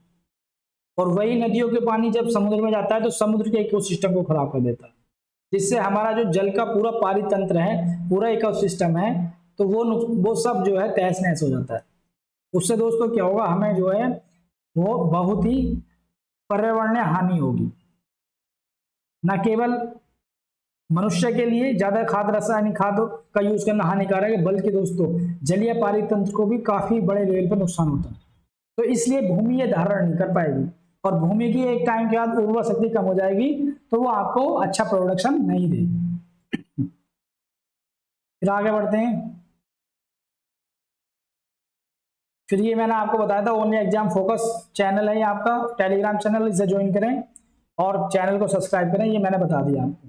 और वही नदियों के पानी जब समुद्र में जाता है तो समुद्र के इकोसिस्टम को खराब कर देता है, जिससे हमारा जो जल का पूरा पारितंत्र है, पूरा इकोसिस्टम है, तो वो सब जो है तहस नहस हो जाता है। उससे दोस्तों क्या होगा, हमें जो है वो बहुत ही पर्यावरणीय हानि होगी। न केवल मनुष्य के लिए ज्यादा खाद, रासायनिक खादों का यूज करना हानिकारक है, बल्कि दोस्तों जलीय पारित तंत्र को भी काफी बड़े लेवल पर नुकसान होता है। तो इसलिए भूमि ये धारण नहीं कर पाएगी, और भूमि की एक टाइम के बाद उर्वर शक्ति कम हो जाएगी, तो वो आपको अच्छा प्रोडक्शन नहीं देगी। फिर आगे बढ़ते हैं। फिर ये मैंने आपको बताया था ओनली एग्जाम फोकस चैनल है ये आपका टेलीग्राम चैनल, इसे ज्वाइन करें और चैनल को सब्सक्राइब करें, ये मैंने बता दिया आपको।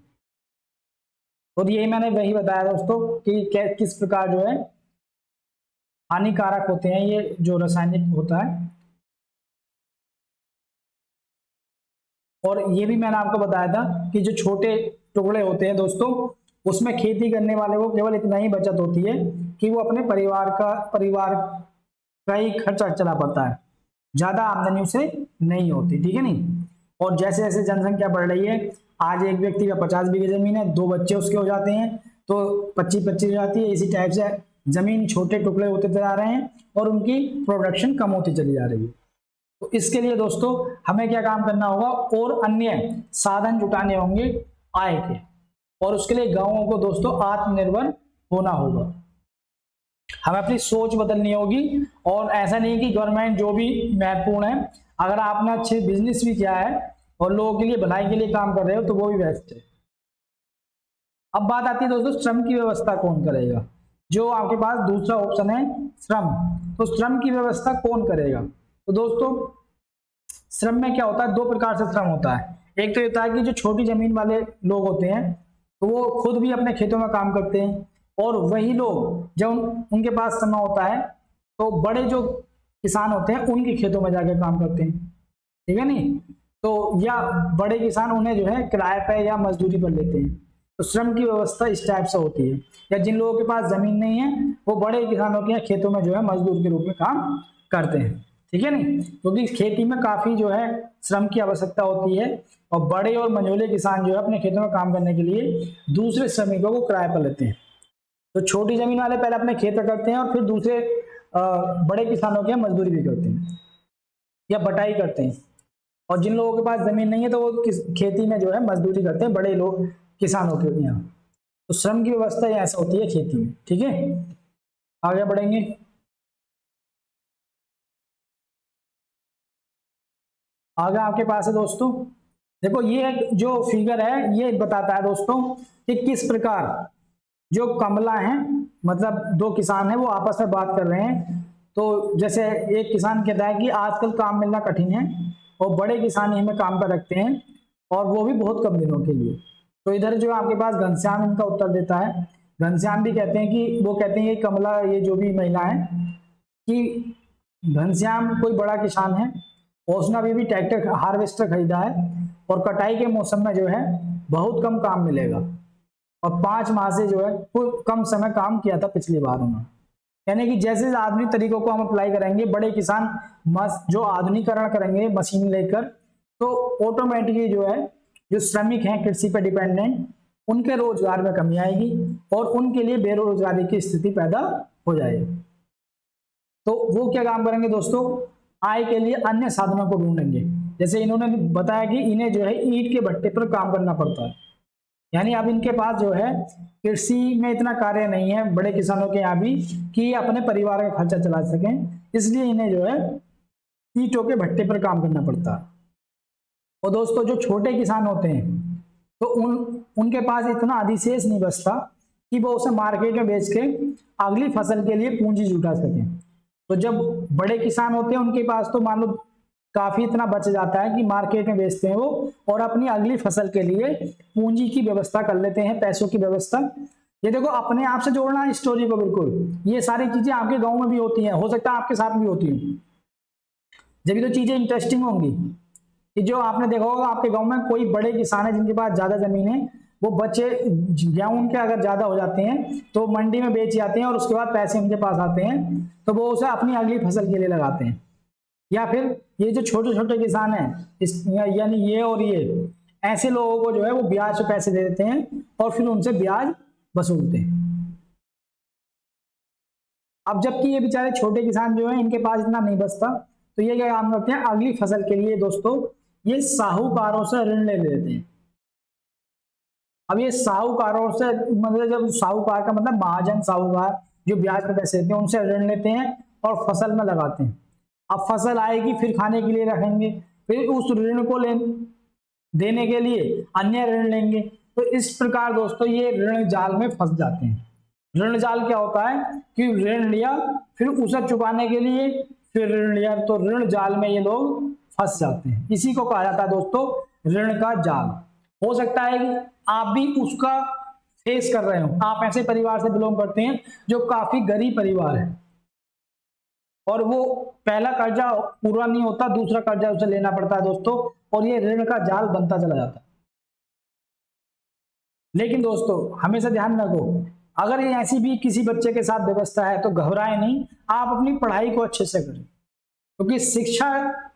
और यही मैंने वही बताया दोस्तों कि किस प्रकार जो है हानिकारक होते हैं ये जो रासायनिक होता है। और ये भी मैंने आपको बताया था कि जो छोटे टुकड़े होते हैं दोस्तों, उसमें खेती करने वाले को केवल इतना ही बचत होती है कि वो अपने परिवार का ही खर्चा चला पाता है, ज्यादा आमदनी उसे नहीं होती, ठीक है नहीं। और जैसे जैसे जनसंख्या बढ़ रही है, आज एक व्यक्ति का 50 बीघे जमीन है, 2 बच्चे उसके हो जाते हैं तो 25-25 हो जाती है। इसी टाइप से जमीन छोटे टुकड़े होते जा रहे हैं और उनकी प्रोडक्शन कम होती चली जा रही है। तो इसके लिए दोस्तों हमें क्या काम करना होगा, और अन्य साधन जुटाने होंगे आय के, और उसके लिए गांवों को दोस्तों आत्मनिर्भर होना होगा। हमें अपनी सोच बदलनी होगी, और ऐसा नहीं कि गवर्नमेंट जो भी महत्वपूर्ण है, अगर आपने अच्छे बिजनेस भी किया है और लोगों के लिए भलाई के लिए काम कर रहे हो तो वो भी बेस्ट है। अब बात आती है दोस्तों श्रम की व्यवस्था कौन करेगा। जो आपके पास दूसरा ऑप्शन है श्रम, तो श्रम की व्यवस्था कौन करेगा। तो दोस्तों श्रम में क्या होता है, 2 प्रकार से श्रम होता है। एक तो ये होता है कि जो छोटी जमीन वाले लोग होते हैं तो वो खुद भी अपने खेतों में काम करते हैं, और वही लोग जब उनके पास समय होता है तो बड़े जो किसान होते हैं उनके खेतों में जाकर काम करते हैं, ठीक है नहीं। तो या बड़े किसान उन्हें जो है किराए पे या मजदूरी पर लेते हैं। तो श्रम की व्यवस्था इस टाइप से होती है। या जिन लोगों के पास जमीन नहीं है वो बड़े किसानों के खेतों में जो है मजदूर के रूप में काम करते हैं, ठीक है नहीं। क्योंकि खेती में काफी जो है श्रम की आवश्यकता होती है, और बड़े और मंझोले किसान जो है अपने खेतों में काम करने के लिए दूसरे श्रमिकों को किराए पर लेते हैं। तो छोटी जमीन वाले पहले अपने खेत करते हैं और फिर दूसरे बड़े किसानों के मजदूरी भी करते हैं या बटाई करते हैं। और जिन लोगों के पास जमीन नहीं है तो वो खेती में जो है मजदूरी करते हैं बड़े लोग किसानों के यहाँ। तो श्रम की व्यवस्था ऐसा होती है खेती में, ठीक है। आगे बढ़ेंगे। आगे आपके पास है दोस्तों, देखो ये जो फिगर है ये बताता है दोस्तों कि किस प्रकार जो कमला है, मतलब 2 किसान है वो आपस में बात कर रहे हैं। तो जैसे एक किसान कहता है कि आजकल काम मिलना कठिन है और बड़े किसान ही हमें काम पर रखते हैं, और वो भी बहुत कम दिनों के लिए। तो इधर जो आपके पास घनश्याम इनका उत्तर देता है। घनश्याम भी कहते हैं कि वो कहते हैं कि कमला, ये जो भी महिला है, कि घनश्याम कोई बड़ा किसान है और उसने अभी भी ट्रैक्टर हार्वेस्टर खरीदा है, और कटाई के मौसम में जो है बहुत कम काम मिलेगा, और 5 माह से जो है कम समय काम किया था पिछली बार उन्होंने। यानी कि जैसे आधुनिक तरीकों को हम अप्लाई करेंगे, बड़े किसान जो आधुनिकीकरण करेंगे मशीन लेकर, तो ऑटोमेटिकली जो है जो श्रमिक हैं कृषि पर डिपेंडेंट, उनके रोजगार में कमी आएगी और उनके लिए बेरोजगारी की स्थिति पैदा हो जाएगी। तो वो क्या काम करेंगे दोस्तों, आय के लिए अन्य साधनों को ढूंढेंगे। जैसे इन्होंने बताया कि इन्हें जो है ईंट के भट्टे पर काम करना पड़ता है, यानी अब इनके पास जो है कृषि में इतना कार्य नहीं है बड़े किसानों के यहाँ भी कि अपने परिवार का खर्चा चला सकें, इसलिए इन्हें जो है ईंटों के भट्टे पर काम करना पड़ता है। और दोस्तों जो छोटे किसान होते हैं तो उनके पास इतना अधिशेष नहीं बचता कि वो उसे मार्केट में बेच के अगली फसल के लिए पूंजी जुटा सकें। तो जब बड़े किसान होते हैं उनके पास तो मान लो काफी इतना बच जाता है कि मार्केट में बेचते हैं वो, और अपनी अगली फसल के लिए पूंजी की व्यवस्था कर लेते हैं, पैसों की व्यवस्था। ये देखो अपने आप से जोड़ना है स्टोरी को, बिल्कुल ये सारी चीजें आपके गांव में भी होती हैं, हो सकता है आपके साथ भी होती हैं। जब तो चीजें इंटरेस्टिंग होंगी कि जो आपने देखा होगा आपके गांव में कोई बड़े किसान है जिनके पास ज्यादा जमीन है, वो बच्चे गेहूं उनके अगर ज्यादा हो जाते हैं तो मंडी में बेच जाते हैं, और उसके बाद पैसे उनके पास आते हैं तो वो उसे अपनी अगली फसल के लिए लगाते हैं। या फिर ये जो छोटे छोटे किसान हैं यानी ये और ये ऐसे लोगों को जो है वो ब्याज पे पैसे दे देते हैं और फिर उनसे ब्याज वसूलते हैं। अब जबकि ये बेचारे छोटे किसान जो हैं इनके पास इतना नहीं बचता, तो ये क्या काम करते हैं, अगली फसल के लिए दोस्तों ये साहूकारों से ऋण ले लेते हैं। अब ये साहूकारों से मतलब, जब साहूकार का मतलब महाजन साहूकार जो ब्याज पे पैसे देते हैं, उनसे ऋण लेते हैं और फसल में लगाते हैं। अब फसल आएगी फिर खाने के लिए रखेंगे, फिर उस ऋण को देने के लिए अन्य ऋण लेंगे। तो इस प्रकार दोस्तों ये ऋण जाल में फंस जाते हैं। ऋण जाल क्या होता है कि ऋण लिया फिर उसे चुकाने के लिए फिर ऋण लिया, तो ऋण जाल में ये लोग फंस जाते हैं। इसी को कहा जाता है दोस्तों ऋण का जाल। हो सकता है कि आप भी उसका फेस कर रहे हो, आप ऐसे परिवार से बिलोंग करते हैं जो काफी गरीब परिवार है और वो पहला कर्जा पूरा नहीं होता, दूसरा कर्जा उसे लेना पड़ता है दोस्तों, और ये ऋण का जाल बनता चला जाता है। लेकिन दोस्तों हमेशा ध्यान रखो, अगर ये ऐसी भी किसी बच्चे के साथ व्यवस्था है तो घबराए नहीं, आप अपनी पढ़ाई को अच्छे से करें, क्योंकि शिक्षा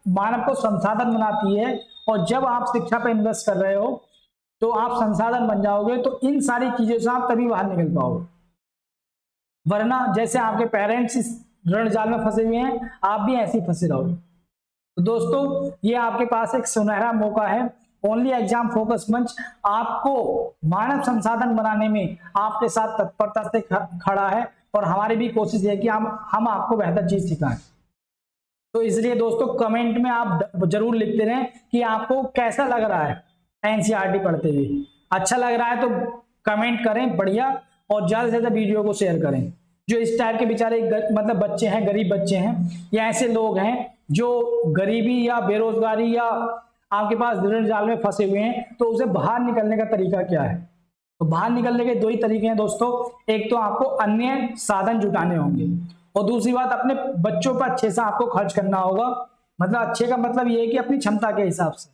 मानव को संसाधन बनाती है, और जब आप शिक्षा पे इन्वेस्ट कर रहे हो तो आप संसाधन बन जाओगे, तो इन सारी चीजों से आप तभी बाहर निकल पाओगे। वरना जैसे आपके पेरेंट्स इस ऋण जाल में फंसे हुए हैं, आप भी ऐसे ही फंसे रहोगे। तो दोस्तों ये आपके पास एक सुनहरा मौका है, ओनली एग्जाम फोकस मंच आपको मानव संसाधन बनाने में आपके साथ तत्परता से खड़ा है, और हमारी भी कोशिश है कि हम आपको बेहतर चीज सिखाएं। तो इसलिए दोस्तों कमेंट में आप जरूर लिखते रहें कि आपको कैसा लग रहा है एनसीईआरटी पढ़ते हुए। अच्छा लग रहा है तो कमेंट करें बढ़िया, और ज्यादा से ज्यादा वीडियो को शेयर करें। जो इस टाइप के बेचारे मतलब बच्चे हैं, गरीब बच्चे हैं, या ऐसे लोग हैं जो गरीबी या बेरोजगारी या आपके पास ऋण जाल में फंसे हुए हैं, तो उसे बाहर निकलने का तरीका क्या है? तो बाहर निकलने के दो ही तरीके हैं दोस्तों, एक तो आपको अन्य साधन जुटाने होंगे, और दूसरी बात अपने बच्चों पर अच्छे से आपको खर्च करना होगा। मतलब अच्छे का मतलब ये है कि अपनी क्षमता के हिसाब से,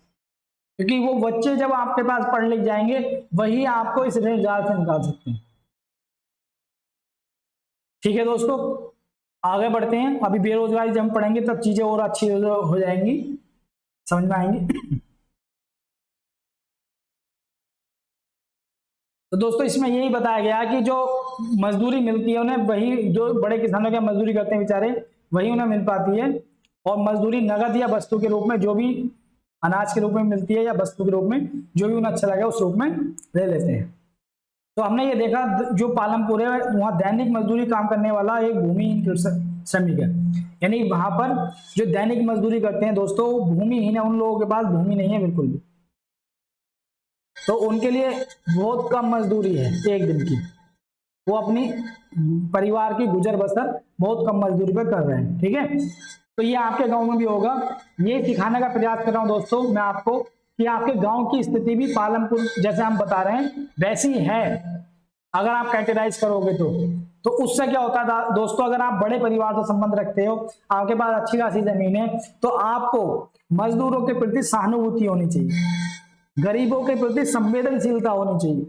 क्योंकि वो बच्चे जब आपके पास पढ़ लिख जाएंगे वही आपको इस ऋण जाल से निकाल सकते हैं। ठीक है दोस्तों, आगे बढ़ते हैं। अभी बेरोजगारी जब हम पढ़ेंगे तब चीजें और अच्छी हो जाएंगी, समझ में आएंगी। तो दोस्तों इसमें यही बताया गया कि जो मजदूरी मिलती है उन्हें, वही जो बड़े किसानों की मजदूरी करते हैं बेचारे, वही उन्हें मिल पाती है। और मजदूरी नगद या वस्तु के रूप में, जो भी अनाज के रूप में मिलती है या वस्तु के रूप में, जो भी उन्हें अच्छा लगे उस रूप में ले लेते हैं। तो हमने ये देखा जो पालमपुर है वहां दैनिक मजदूरी काम करने वाला एक भूमिहीन श्रमिक है, यानी वहां पर जो दैनिक मजदूरी करते हैं दोस्तों भूमिहीन है, उन लोगों के पास भूमि नहीं है बिल्कुल भी, तो उनके लिए बहुत कम मजदूरी है एक दिन की, वो अपनी परिवार की गुजर बसर बहुत कम मजदूरी पर कर रहे हैं। ठीक है, तो ये आपके गांव में भी होगा। ये सिखाने का प्रयास कर रहा हूं दोस्तों मैं आपको कि आपके गांव की स्थिति भी पालमपुर जैसे हम बता रहे हैं वैसी है, अगर आप कैटेगराइज करोगे तो उससे क्या होता है दोस्तों, अगर आप बड़े परिवार से संबंध रखते हो, आपके पास अच्छी खासी जमीन है, तो आपको मजदूरों के प्रति सहानुभूति होनी चाहिए, गरीबों के प्रति संवेदनशीलता होनी चाहिए,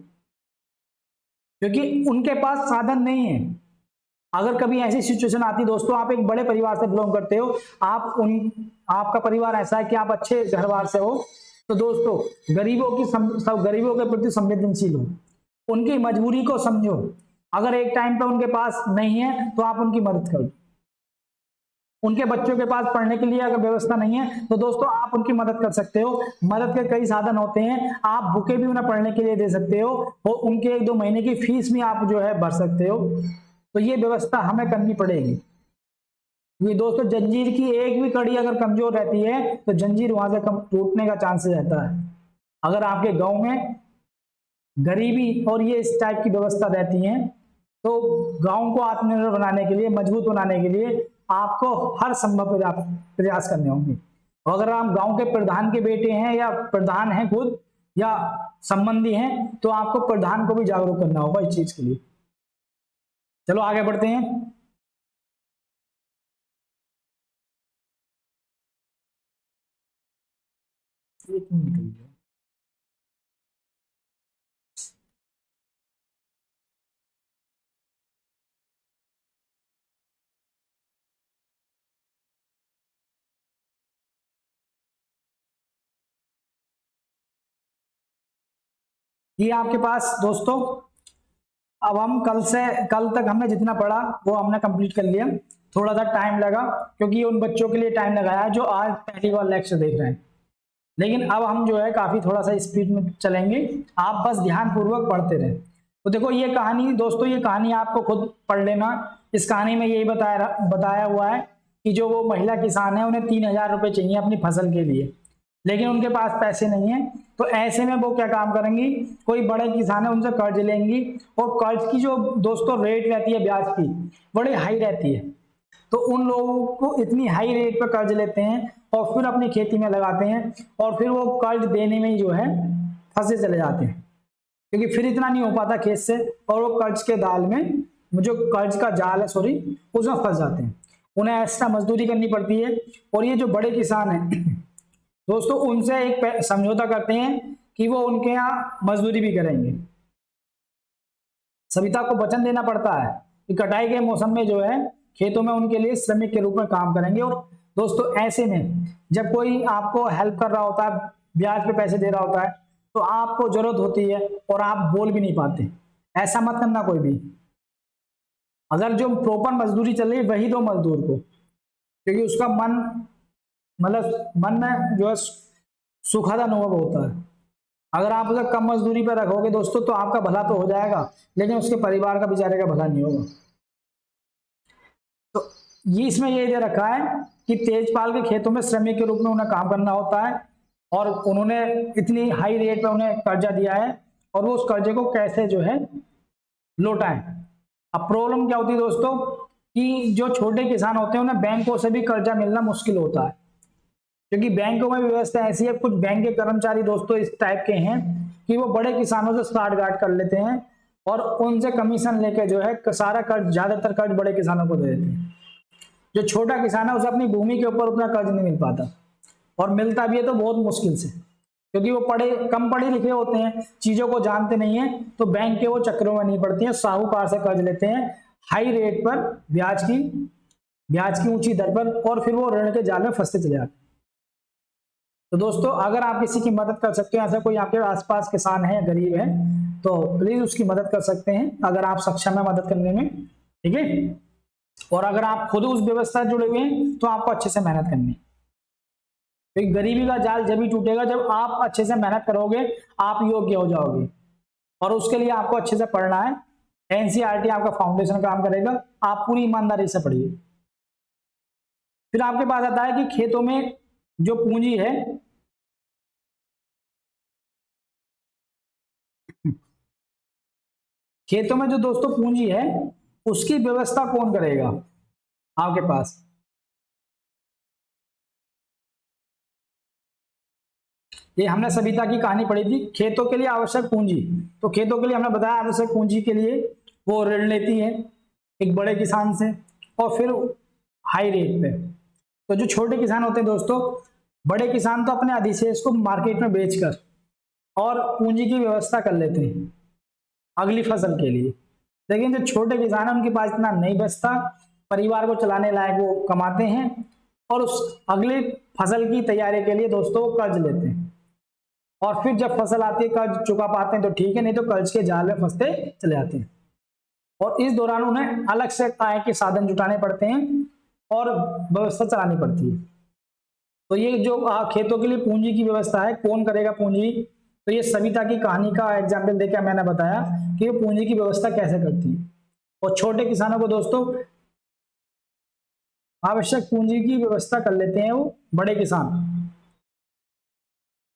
क्योंकि उनके पास साधन नहीं है। अगर कभी ऐसी सिचुएशन आती दोस्तों, आप एक बड़े परिवार से बिलोंग करते हो, आपका परिवार ऐसा है कि आप अच्छे घर बार से हो, तो दोस्तों गरीबों के प्रति संवेदनशील हो, उनकी मजबूरी को समझो। अगर एक टाइम पे उनके पास नहीं है तो आप उनकी मदद करो। उनके बच्चों के पास पढ़ने के लिए अगर व्यवस्था नहीं है तो दोस्तों आप उनकी मदद कर सकते हो। मदद के कई साधन होते हैं, आप बुकें भी उन्हें पढ़ने के लिए दे सकते हो, और उनके 1-2 महीने की फीस भी आप जो है भर सकते हो। तो ये व्यवस्था हमें करनी पड़ेगी, क्योंकि दोस्तों जंजीर की एक भी कड़ी अगर कमजोर रहती है तो जंजीर वहां से टूटने का चांस रहता है। अगर आपके गांव में गरीबी और ये इस टाइप की व्यवस्था रहती है, तो गांव को आत्मनिर्भर बनाने के लिए, मजबूत बनाने के लिए आपको हर संभव प्रयास करने होंगे। और अगर आप गांव के प्रधान के बेटे हैं या प्रधान हैं खुद या संबंधी हैं, तो आपको प्रधान को भी जागरूक करना होगा इस चीज के लिए। चलो आगे बढ़ते हैं। एक मिनट, ये आपके पास दोस्तों अब हम कल तक हमने जितना पढ़ा वो हमने कंप्लीट कर लिया। थोड़ा सा टाइम लगा क्योंकि उन बच्चों के लिए टाइम लगाया जो आज पहली बार लेक्चर देख रहे हैं, लेकिन अब हम जो है काफी थोड़ा सा स्पीड में चलेंगे, आप बस ध्यान पूर्वक पढ़ते रहे। तो देखो ये कहानी दोस्तों, ये कहानी आपको खुद पढ़ लेना। इस कहानी में यही बताया हुआ है कि जो वो महिला किसान है उन्हें 3,000 रुपये चाहिए अपनी फसल के लिए, लेकिन उनके पास पैसे नहीं है। तो ऐसे में वो क्या काम करेंगी, कोई बड़े किसान है उनसे कर्ज लेंगी, और कर्ज की जो दोस्तों रेट रहती है ब्याज की बड़ी हाई रहती है। तो उन लोगों को इतनी हाई रेट पर कर्ज लेते हैं और फिर अपनी खेती में लगाते हैं, और फिर वो कर्ज देने में ही जो है फंसे चले जाते हैं, क्योंकि फिर इतना नहीं हो पाता खेत से, और वो कर्ज के दाल में, जो कर्ज का जाल है सॉरी, उसमें फंस जाते हैं। उन्हें एक्स्ट्रा मजदूरी करनी पड़ती है। और ये जो बड़े किसान हैं दोस्तों, उनसे एक समझौता करते हैं कि वो उनके यहाँ मजदूरी भी करेंगे। सविता को वचन देना पड़ता है कि कटाई के मौसम में जो है खेतों में उनके लिए श्रमिक के रूप में काम करेंगे। और दोस्तों ऐसे में जब कोई आपको हेल्प कर रहा होता है, ब्याज पे पैसे दे रहा होता है, तो आपको जरूरत होती है और आप बोल भी नहीं पाते। ऐसा मत करना कोई भी। अगर जो प्रॉपर मजदूरी चल रही है वही दो मजदूर को, क्योंकि उसका मन में जो है सुखद अनुभव होता है। अगर आप उसे कम मजदूरी पर रखोगे दोस्तों तो आपका भला तो हो जाएगा, लेकिन उसके परिवार का बेचारे का भला नहीं होगा। तो ये इसमें ये दे रखा है कि तेजपाल के खेतों में श्रमिक के रूप में उन्हें काम करना होता है, और उन्होंने इतनी हाई रेट पे उन्हें कर्जा दिया है, और वो उस कर्जे को कैसे जो है लौटाएं। अब प्रॉब्लम क्या होती है दोस्तों, कि जो छोटे किसान होते हैं उन्हें बैंकों से भी कर्जा मिलना मुश्किल होता है, क्योंकि बैंकों में व्यवस्था ऐसी है, कुछ बैंक के कर्मचारी दोस्तों इस टाइप के हैं कि वो बड़े किसानों से साठगांठ कर लेते हैं और उनसे कमीशन लेके जो है सारा कर्ज, ज्यादातर कर्ज बड़े किसानों को दे देते हैं। जो छोटा किसान है उसे अपनी भूमि के ऊपर उतना कर्ज नहीं मिल पाता, और मिलता भी है तो बहुत मुश्किल से, क्योंकि वो कम पढ़े लिखे होते हैं, चीजों को जानते नहीं है, तो बैंक के वो चक्रों में नहीं पड़ती है, साहूकार से कर्ज लेते हैं हाई रेट पर, ब्याज की ऊंची दर पर, और फिर वो ऋण के जाल में फंसते चले जाते हैं। तो दोस्तों अगर आप किसी की मदद कर सकते हैं, ऐसा कोई आपके आसपास किसान है या गरीब है, तो प्लीज उसकी मदद कर सकते हैं अगर आप सक्षम है मदद करने में, ठीक है। और अगर आप खुद उस व्यवस्था से जुड़े हुए हैं तो आपको अच्छे से मेहनत करनी है, क्योंकि गरीबी का जाल जब ही टूटेगा जब आप अच्छे से मेहनत करोगे, आप योग्य हो जाओगे। और उसके लिए आपको अच्छे से पढ़ना है। एनसीईआरटी आपका फाउंडेशन काम करेगा, आप पूरी ईमानदारी से पढ़िए। फिर आपके पास आता है कि खेतों में जो पूंजी है, खेतों में जो दोस्तों पूंजी है उसकी व्यवस्था कौन करेगा आपके पास। ये हमने सविता की कहानी पढ़ी थी, खेतों के लिए आवश्यक पूंजी। तो खेतों के लिए हमने बताया आवश्यक पूंजी के लिए वो ऋण लेती है एक बड़े किसान से, और फिर हाई रेट पे। तो जो छोटे किसान होते हैं दोस्तों, बड़े किसान तो अपने अधिशेष को मार्केट में बेचकर और पूंजी की व्यवस्था कर लेते हैं अगली फसल के लिए, लेकिन जो छोटे किसान है उनके पास इतना नहीं बचता, परिवार को चलाने लायक वो कमाते हैं, और उस अगली फसल की तैयारी के लिए दोस्तों वो कर्ज लेते हैं, और फिर जब फसल आती है कर्ज चुका पाते हैं तो ठीक है, नहीं तो कर्ज के जाल में फंसते चले जाते हैं। और इस दौरान उन्हें अलग से आय के साधन जुटाने पड़ते हैं और व्यवस्था चलानी पड़ती है। तो ये जो खेतों के लिए पूंजी की व्यवस्था है, कौन करेगा पूंजी, तो ये सविता की कहानी का एग्जाम्पल देकर मैंने बताया कि वो पूंजी की व्यवस्था कैसे करती है। और छोटे किसानों को दोस्तों आवश्यक पूंजी की व्यवस्था कर लेते हैं वो बड़े किसान।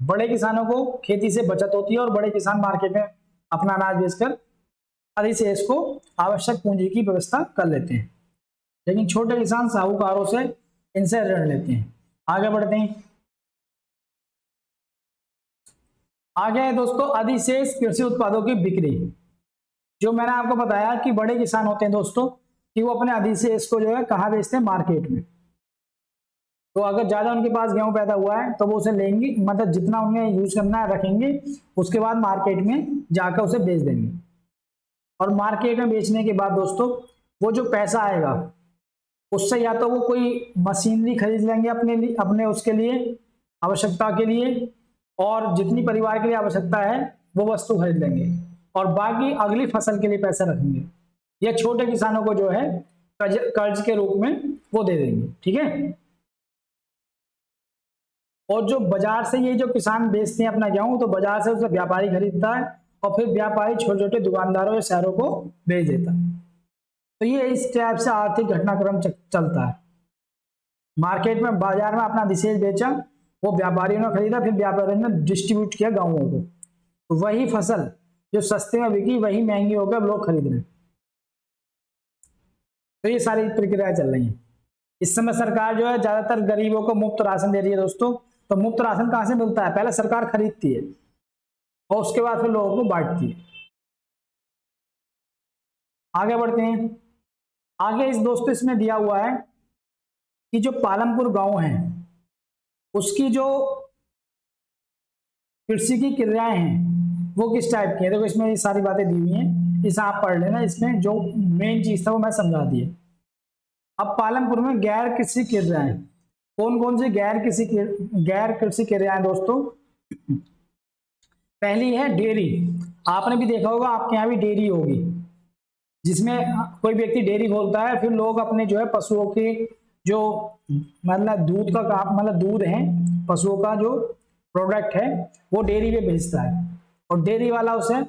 बड़े किसानों को खेती से बचत होती है और बड़े किसान मार्केट में अपना अनाज बेचकर अधिशेष को आवश्यक पूंजी की व्यवस्था कर लेते हैं, लेकिन छोटे किसान साहूकारों से इनसे ऋण लेते हैं। आगे बढ़ते हैं। आगे है दोस्तों अधिशेष कृषि उत्पादों की बिक्री। जो मैंने आपको बताया कि बड़े किसान होते हैं दोस्तों कि वो अपने अधिशेष को जो है कहाँ बेचते हैं, मार्केट में। तो अगर ज्यादा उनके पास गेहूं पैदा हुआ है तो वो उसे लेंगे, मतलब जितना उन्हें यूज करना है रखेंगे, उसके बाद मार्केट में जाकर उसे बेच देंगे। और मार्केट में बेचने के बाद दोस्तों वो जो पैसा आएगा उससे या तो वो कोई मशीनरी खरीद लेंगे अपने उसके लिए आवश्यकता के लिए, और जितनी परिवार के लिए आवश्यकता है वो वस्तु खरीद लेंगे, और बाकी अगली फसल के लिए पैसा रखेंगे, या छोटे किसानों को जो है कर्ज के रूप में वो दे देंगे। ठीक है। और जो बाजार से ये जो किसान बेचते हैं अपना गेहूं, तो बाजार से उसे व्यापारी खरीदता है और फिर व्यापारी छोटे छोटे दुकानदारों या शहरों को बेच देता है। तो ये इस टाइप से आर्थिक घटनाक्रम चलता है। मार्केट में, बाजार में अपना अधिशेष बेचा, वो व्यापारियों ने खरीदा, फिर व्यापारियों ने डिस्ट्रीब्यूट किया गाँवों को, तो वही फसल जो सस्ते में बिकी वही महंगी होकर अब लोग खरीद रहे हैं। तो ये सारी प्रक्रियाएं चल रही हैं। इस समय सरकार जो है ज्यादातर गरीबों को मुफ्त राशन दे रही है दोस्तों। तो मुफ्त राशन कहां से मिलता है? पहले सरकार खरीदती है और उसके बाद फिर लोगों को बांटती है। आगे बढ़ते हैं। आगे इस दोस्तों इसमें दिया हुआ है कि जो पालमपुर गांव है उसकी जो कृषि की क्रियाएं हैं वो किस टाइप की है। देखो इसमें ये सारी बातें दी हुई हैं, इसे आप पढ़ लेना। इसमें जो मेन चीज था वो मैं समझा दी है। अब पालमपुर में गैर कृषि क्रियाएं, कौन कौन सी गैर कृषि क्रियाएं दोस्तों? पहली है डेयरी। आपने भी देखा होगा, आपके यहाँ भी डेयरी होगी, जिसमें कोई व्यक्ति डेयरी खोलता है, फिर लोग अपने जो है पशुओं के जो मतलब दूध का काम, मतलब दूध है पशुओं का जो प्रोडक्ट है वो डेयरी पे भेजता है, और डेयरी वाला उसे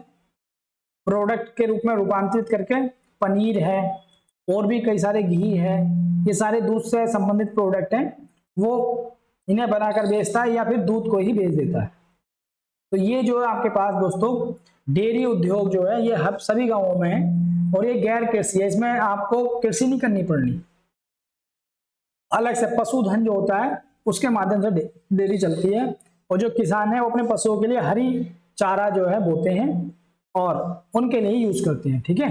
प्रोडक्ट के रूप में रूपांतरित करके पनीर है और भी कई सारे घी है, ये सारे दूध से संबंधित प्रोडक्ट हैं, वो इन्हें बनाकर बेचता है या फिर दूध को ही बेच देता है। तो ये जो है आपके पास दोस्तों डेयरी उद्योग जो है ये हर सभी गांवों में है, और ये गैर कृषि है, इसमें आपको कृषि नहीं करनी पड़नी। अलग से पशुधन जो होता है उसके माध्यम से डेयरी चलती है, और जो किसान है वो अपने पशुओं के लिए हरी चारा जो है बोते हैं और उनके लिए यूज करते हैं। ठीक है।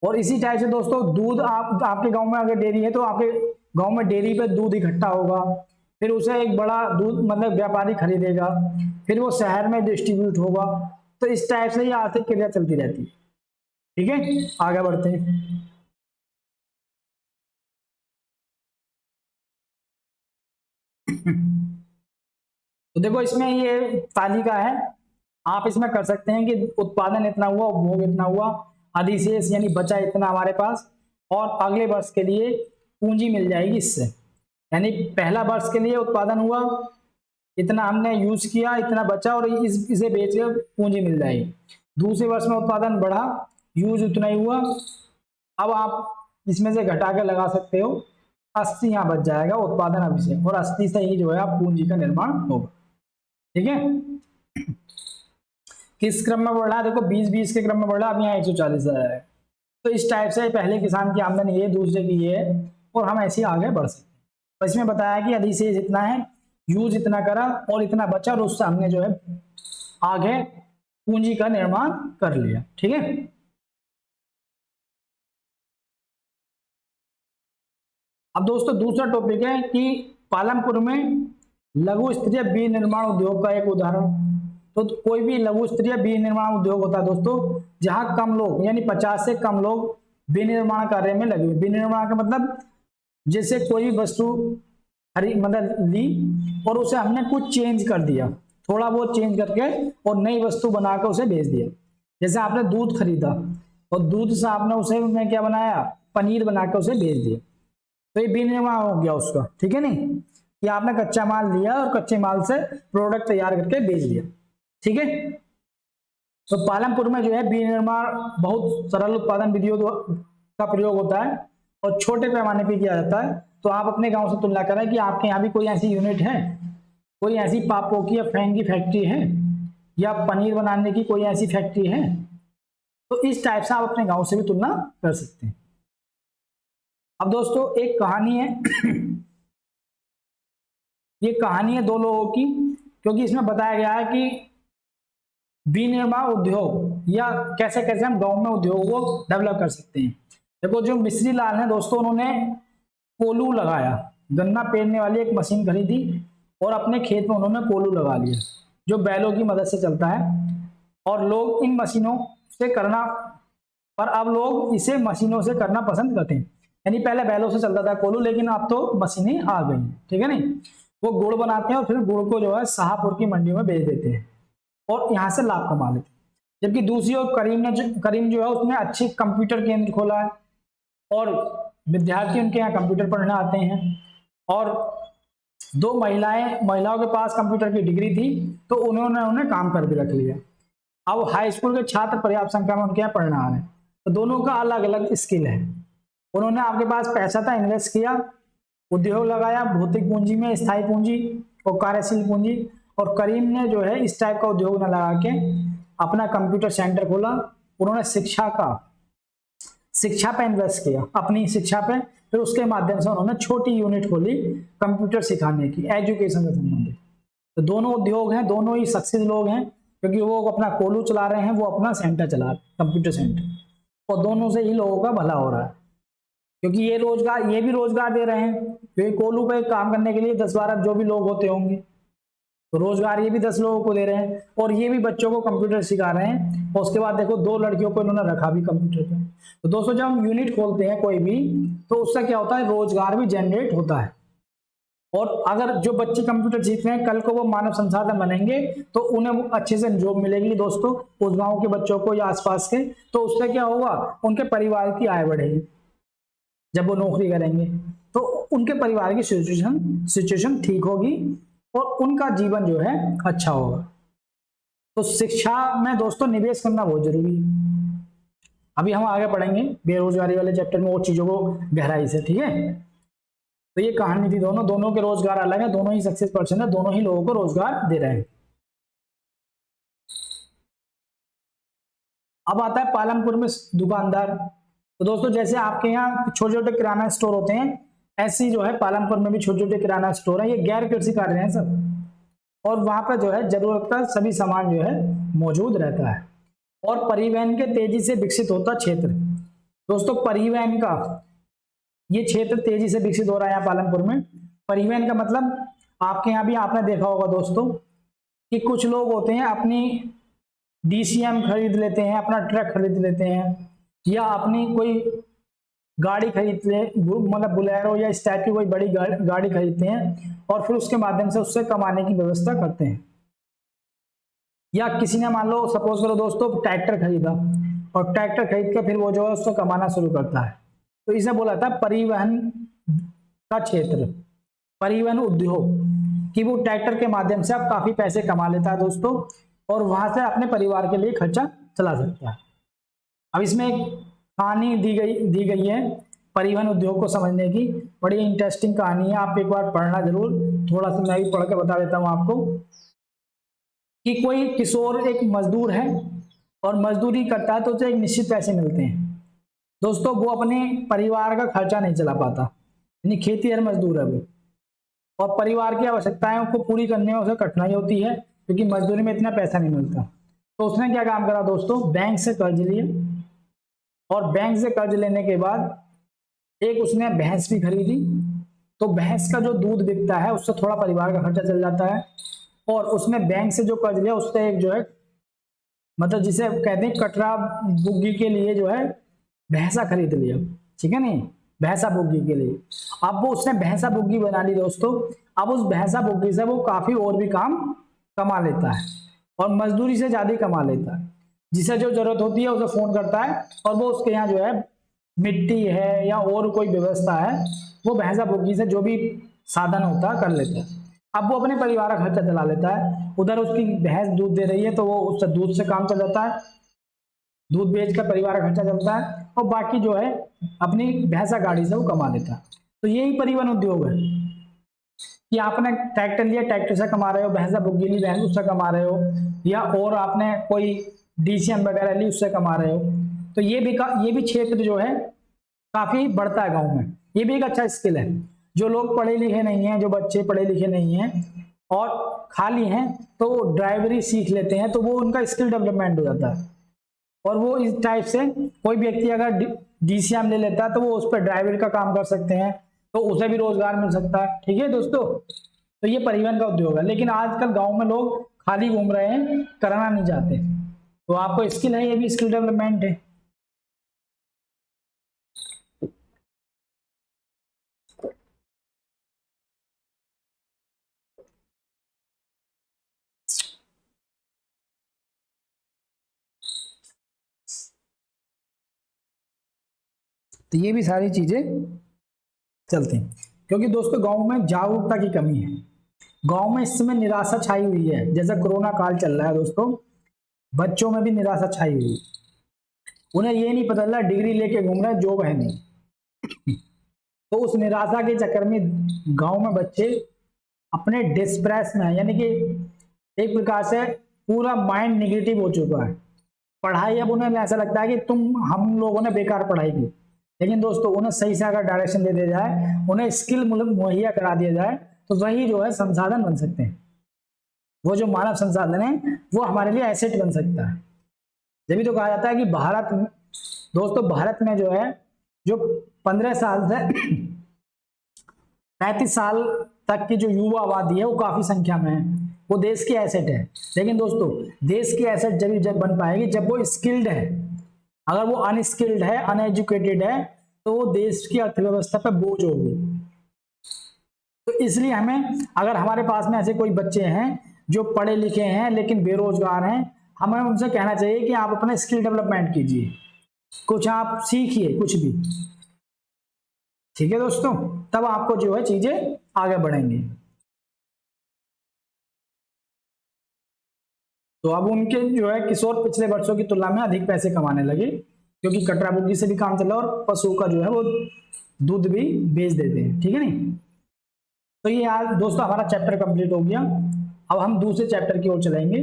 और इसी टाइप से दोस्तों दूध, आपके गांव में अगर डेयरी है तो आपके गांव में डेयरी पे दूध इकट्ठा होगा, फिर उसे एक बड़ा दूध मतलब व्यापारी खरीदेगा, फिर वो शहर में डिस्ट्रीब्यूट होगा। तो इस टाइप से ये आर्थिक क्रिया चलती रहती है। ठीक है, आगे बढ़ते हैं। तो देखो इसमें ये तालिका है, आप इसमें कर सकते हैं कि उत्पादन इतना हुआ, उपभोग इतना हुआ, अधिशेष यानी बचा इतना हमारे पास, और अगले वर्ष के लिए पूंजी मिल जाएगी इससे। यानी पहला वर्ष के लिए उत्पादन हुआ, इतना हमने यूज किया, इतना बचा, और इसे बेच के पूंजी मिल जाएगी। दूसरे वर्ष में उत्पादन बढ़ा, यूज उतना ही हुआ, अब आप इसमें से घटा के लगा सकते हो, 80 यहाँ बच जाएगा उत्पादन अभी से, और 80 से ही जो है आप पूंजी का निर्माण होगा। ठीक है। किस क्रम में बढ़ रहा है? देखो 20-20 के क्रम में बढ़ रहा है, अब यहाँ 140 है। तो इस टाइप से पहले किसान की आमदनी ये, दूसरे की ये है, और हम ऐसे आगे बढ़ सकते हैं। तो इसमें बताया कि अधिशेष इतना है, यूज इतना करा और इतना बचा, और उससे हमने जो है आगे पूंजी का निर्माण कर लिया। ठीक है। अब दोस्तों दूसरा टॉपिक है कि पालमपुर में लघु स्तरीय बीज निर्माण उद्योग का एक उदाहरण। तो कोई भी लघु स्तरीय बीज निर्माण उद्योग होता है दोस्तों, जहां कम लोग यानी 50 से कम लोग विनिर्माण कार्य में लगे हुए। विनिर्माण का मतलब जैसे कोई भी वस्तु मतलब ली और उसे हमने कुछ चेंज कर दिया, थोड़ा बहुत चेंज करके, और नई वस्तु बनाकर उसे बेच दिया। जैसे आपने दूध खरीदा और दूध से आपने उसे में क्या बनाया, पनीर बनाकर उसे बेच दिया, तो ये विनिर्माण हो गया उसका। ठीक है नहीं, कि आपने कच्चा माल लिया और कच्चे माल से प्रोडक्ट तैयार करके बेच दिया। ठीक है। तो पालमपुर में जो है विनिर्माण बहुत सरल उत्पादन विधियों का प्रयोग होता है और छोटे पैमाने पे किया जाता है। तो आप अपने गांव से तुलना करें कि आपके यहाँ भी कोई ऐसी यूनिट है, कोई ऐसी पापों की या फैन की फैक्ट्री है, या पनीर बनाने की कोई ऐसी फैक्ट्री है, तो इस टाइप से आप अपने गांव से भी तुलना कर सकते हैं। अब दोस्तों एक कहानी है ये कहानी है 2 लोगों की, क्योंकि इसमें बताया गया है कि विनिर्माण उद्योग या कैसे कैसे हम गांव में उद्योग को डेवलप कर सकते हैं। देखो जो मिस्त्री लाल है दोस्तों, उन्होंने कोल्हू लगाया, गन्ना पेरने वाली एक मशीन खरीदी और अपने खेत में उन्होंने कोल्हू लगा लिया, जो बैलों की मदद से चलता है। और लोग इन मशीनों से करना, पर अब लोग इसे मशीनों से करना पसंद करते हैं। यानी पहले बैलों से चलता था कोल्हू, लेकिन अब तो मशीनें आ गई। ठीक है नहीं, वो गुड़ बनाते हैं और फिर गुड़ को जो है शाहपुर की मंडियों में बेच देते हैं और यहाँ से लाभ कमा लेते हैं। जबकि दूसरी ओर करीम जो है उसने अच्छी कंप्यूटर केंद्र खोला है और विद्यार्थी उनके यहाँ कंप्यूटर पढ़ने आते हैं। और दो महिलाओं के पास कंप्यूटर की डिग्री थी तो उन्होंने उन्हें काम कर भी रख लिया। अब हाई स्कूल के छात्र पर्याप्त संख्या में उनके यहाँ पढ़ने आ रहे हैं, तो दोनों का अलग अलग स्किल है। उन्होंने आपके पास पैसा था, इन्वेस्ट किया, उद्योग लगाया, भौतिक पूंजी में स्थायी पूंजी और कार्यशील पूंजी। और करीम ने जो है इस टाइप का उद्योग न लगा के अपना कंप्यूटर सेंटर खोला। उन्होंने शिक्षा पे इन्वेस्ट किया, अपनी शिक्षा पे। फिर उसके माध्यम से उन्होंने छोटी यूनिट खोली कंप्यूटर सिखाने की, एजुकेशन से संबंधित। तो दोनों उद्योग हैं, दोनों ही सक्सेस लोग हैं, क्योंकि वो अपना कोलू चला रहे हैं, वो अपना सेंटर चला रहे हैं, कंप्यूटर सेंटर। और दोनों से ही लोगों का भला हो रहा है, क्योंकि ये भी रोजगार दे रहे हैं। क्योंकि कोलू पे काम करने के लिए 10-12 जो भी लोग होते होंगे, तो रोजगार ये भी 10 लोगों को दे रहे हैं, और ये भी बच्चों को कंप्यूटर सिखा रहे हैं। और उसके बाद देखो 2 लड़कियों को इन्होंने रखा भी कंप्यूटर पे। तो दोस्तों जब हम यूनिट खोलते हैं कोई भी, तो उससे क्या होता है, रोजगार भी जनरेट होता है। और अगर जो बच्चे कंप्यूटर सीख रहे हैं, कल को वो मानव संसाधन बनेंगे, तो उन्हें अच्छे से जॉब मिलेगी दोस्तों, उस गांव के बच्चों को या आसपास के। तो उससे क्या होगा, उनके परिवार की आय बढ़ेगी। जब वो नौकरी करेंगे तो उनके परिवार की सिचुएशन ठीक होगी और उनका जीवन जो है अच्छा होगा। तो शिक्षा में दोस्तों निवेश करना बहुत जरूरी है। अभी हम आगे पढ़ेंगे बेरोजगारी वाले चैप्टर में और चीजों को गहराई से, ठीक है। तो ये कहानी थी, दोनों के रोजगार अलग है, दोनों ही सक्सेस पर्सन है, दोनों ही लोगों को रोजगार दे रहे हैं। अब आता है पालमपुर में दुकानदार। तो दोस्तों जैसे आपके यहाँ छोटे छोटे किराना स्टोर होते हैं, ऐसी जो है पालमपुर में भी छोटे छोटे किराना स्टोर है। ये गैर कृषि कार्य हैं सब, और वहां पर जो है जरूरत का सभी सामान जो है मौजूद रहता है। और परिवहन के तेजी से विकसित होता क्षेत्र। दोस्तों परिवहन का ये क्षेत्र तेजी से विकसित हो रहा है यहाँ पालमपुर में। परिवहन का मतलब आपके यहाँ भी आपने देखा होगा दोस्तों कि कुछ लोग होते हैं अपनी डीसीएम खरीद लेते हैं, अपना ट्रक खरीद लेते हैं, या अपनी कोई गाड़ी खरीद ले, मतलब बुलेरो या इस टाइप की कोई बड़ी गाड़ी खरीदते हैं, और फिर उसके माध्यम से उससे कमाने की व्यवस्था करते हैं। या किसी ने मान लो सपोज करो दोस्तों ट्रैक्टर खरीदा, और ट्रैक्टर खरीद के फिर वो जो है उससे कमाना शुरू करता है। तो इसे बोला था परिवहन का क्षेत्र, परिवहन उद्योग, कि वो ट्रैक्टर के माध्यम से आप काफी पैसे कमा लेता है दोस्तों, और वहां से अपने परिवार के लिए खर्चा चला सकता है। अब इसमें एक कहानी दी गई है परिवहन उद्योग को समझने की, बड़ी इंटरेस्टिंग कहानी है, आप एक बार पढ़ना जरूर। थोड़ा सा मैं भी पढ़ के बता देता हूं आपको कि कोई किशोर एक मजदूर है और मजदूरी करता है, तो उसे एक निश्चित पैसे मिलते हैं दोस्तों। वो अपने परिवार का खर्चा नहीं चला पाता, यानी खेती हर मजदूर है वो, और परिवार की आवश्यकताएं को पूरी करने में उसे कठिनाई होती है, क्योंकि मजदूरी में इतना पैसा नहीं मिलता। तो उसने क्या काम करा दोस्तों, बैंक से कर्ज लिया, और बैंक से कर्ज लेने के बाद एक उसने भैंस भी खरीदी। तो भैंस का जो दूध बिकता है उससे थोड़ा परिवार का खर्चा चल जाता है। और उसने बैंक से जो कर्ज लिया उससे एक जो है, मतलब जिसे कहते हैं कटरा बुग्गी के लिए जो है भैंसा खरीद लिया, ठीक है नहीं, भैंसा बुग्गी के लिए। अब वो उसने भैंसा बुग्गी बना ली दोस्तों। अब उस भैंसा बुग्गी से वो काफी और भी काम कमा लेता है, और मजदूरी से ज्यादा कमा लेता है। जिसे जो जरूरत होती है उसे फोन करता है, और वो उसके यहाँ जो है मिट्टी है या और कोई व्यवस्था है, वो भैंसा बुग्गी से जो भी साधन होता है कर लेता है। अब वो अपने परिवार का खर्चा चला लेता है, उधर उसकी भैंस दूध दे रही है तो वो उससे दूध से काम चल जाता है, दूध बेचकर परिवार का खर्चा चलता है, और बाकी जो है अपनी भैंसा गाड़ी से वो कमा लेता है। तो यही परिवहन उद्योग है कि आपने ट्रैक्टर लिया, ट्रैक्टर से कमा रहे हो, भैंसा बुग्गी ली, भैंस उससे कमा रहे हो, या और आपने कोई डीसीएम वगैरह ली उससे कमा रहे हो। तो ये भी क्षेत्र जो है काफी बढ़ता है गाँव में। ये भी एक अच्छा स्किल है। जो लोग पढ़े लिखे नहीं है, जो बच्चे पढ़े लिखे नहीं है और खाली हैं, तो वो ड्राइवरी सीख लेते हैं, तो वो उनका स्किल डेवलपमेंट हो जाता है। और वो इस टाइप से कोई व्यक्ति अगर डीसीएम ले लेता है तो वो उस पर ड्राइवर का काम कर सकते हैं, तो उसे भी रोजगार मिल सकता है, ठीक है दोस्तों। तो ये परिवहन का उद्योग है। लेकिन आजकल गांव में लोग खाली घूम रहे हैं, करना नहीं चाहते। तो आपको स्किल है, ये भी स्किल डेवलपमेंट है। तो ये भी सारी चीजें चलती हैं, क्योंकि दोस्तों गांव में जागरूकता की कमी है। गांव में इस समय निराशा छाई हुई है, जैसा कोरोना काल चल रहा है दोस्तों, बच्चों में भी निराशा छाई हुई है। उन्हें ये नहीं पता चला, डिग्री लेके घूम रहे, जॉब है नहीं। तो उस निराशा के चक्कर में गांव में बच्चे अपने डिस्प्रेस में, यानी कि एक प्रकार से पूरा माइंड निगेटिव हो चुका है। पढ़ाई अब उन्हें ऐसा लगता है कि हम लोगों ने बेकार पढ़ाई की। लेकिन दोस्तों उन्हें सही से अगर डायरेक्शन दे दिया जाए, उन्हें स्किल मुहैया करा दिया जाए, तो वही जो है संसाधन बन सकते हैं। वो जो मानव संसाधन है वो हमारे लिए एसेट बन सकता है। जब भी तो कहा जाता है कि भारत में जो है, जो 15 साल से 35 साल तक की जो युवा आबादी है वो काफी संख्या में है, वो देश की एसेट है। लेकिन दोस्तों देश की एसेट जब बन पाएगी जब वो स्किल्ड है। अगर वो अनस्किल्ड है, अनएजुकेटेड है, तो वो देश की अर्थव्यवस्था पर बोझ होगी। तो इसलिए अगर हमारे पास में ऐसे कोई बच्चे हैं जो पढ़े लिखे हैं लेकिन बेरोजगार हैं, हमें उनसे कहना चाहिए कि आप अपना स्किल डेवलपमेंट कीजिए, कुछ आप सीखिए, कुछ भी। ठीक है दोस्तों, तब आपको जो है चीजें आगे बढ़ेंगी। तो अब उनके जो है किशोर पिछले वर्षों की तुलना में अधिक पैसे कमाने लगे, क्योंकि कटरा बुग्गी से भी काम चला और पशु का जो है वो दूध भी बेच देते हैं। ठीक है नहीं। तो ये आज दोस्तों हमारा चैप्टर कंप्लीट हो गया। अब हम दूसरे चैप्टर की ओर चलेंगे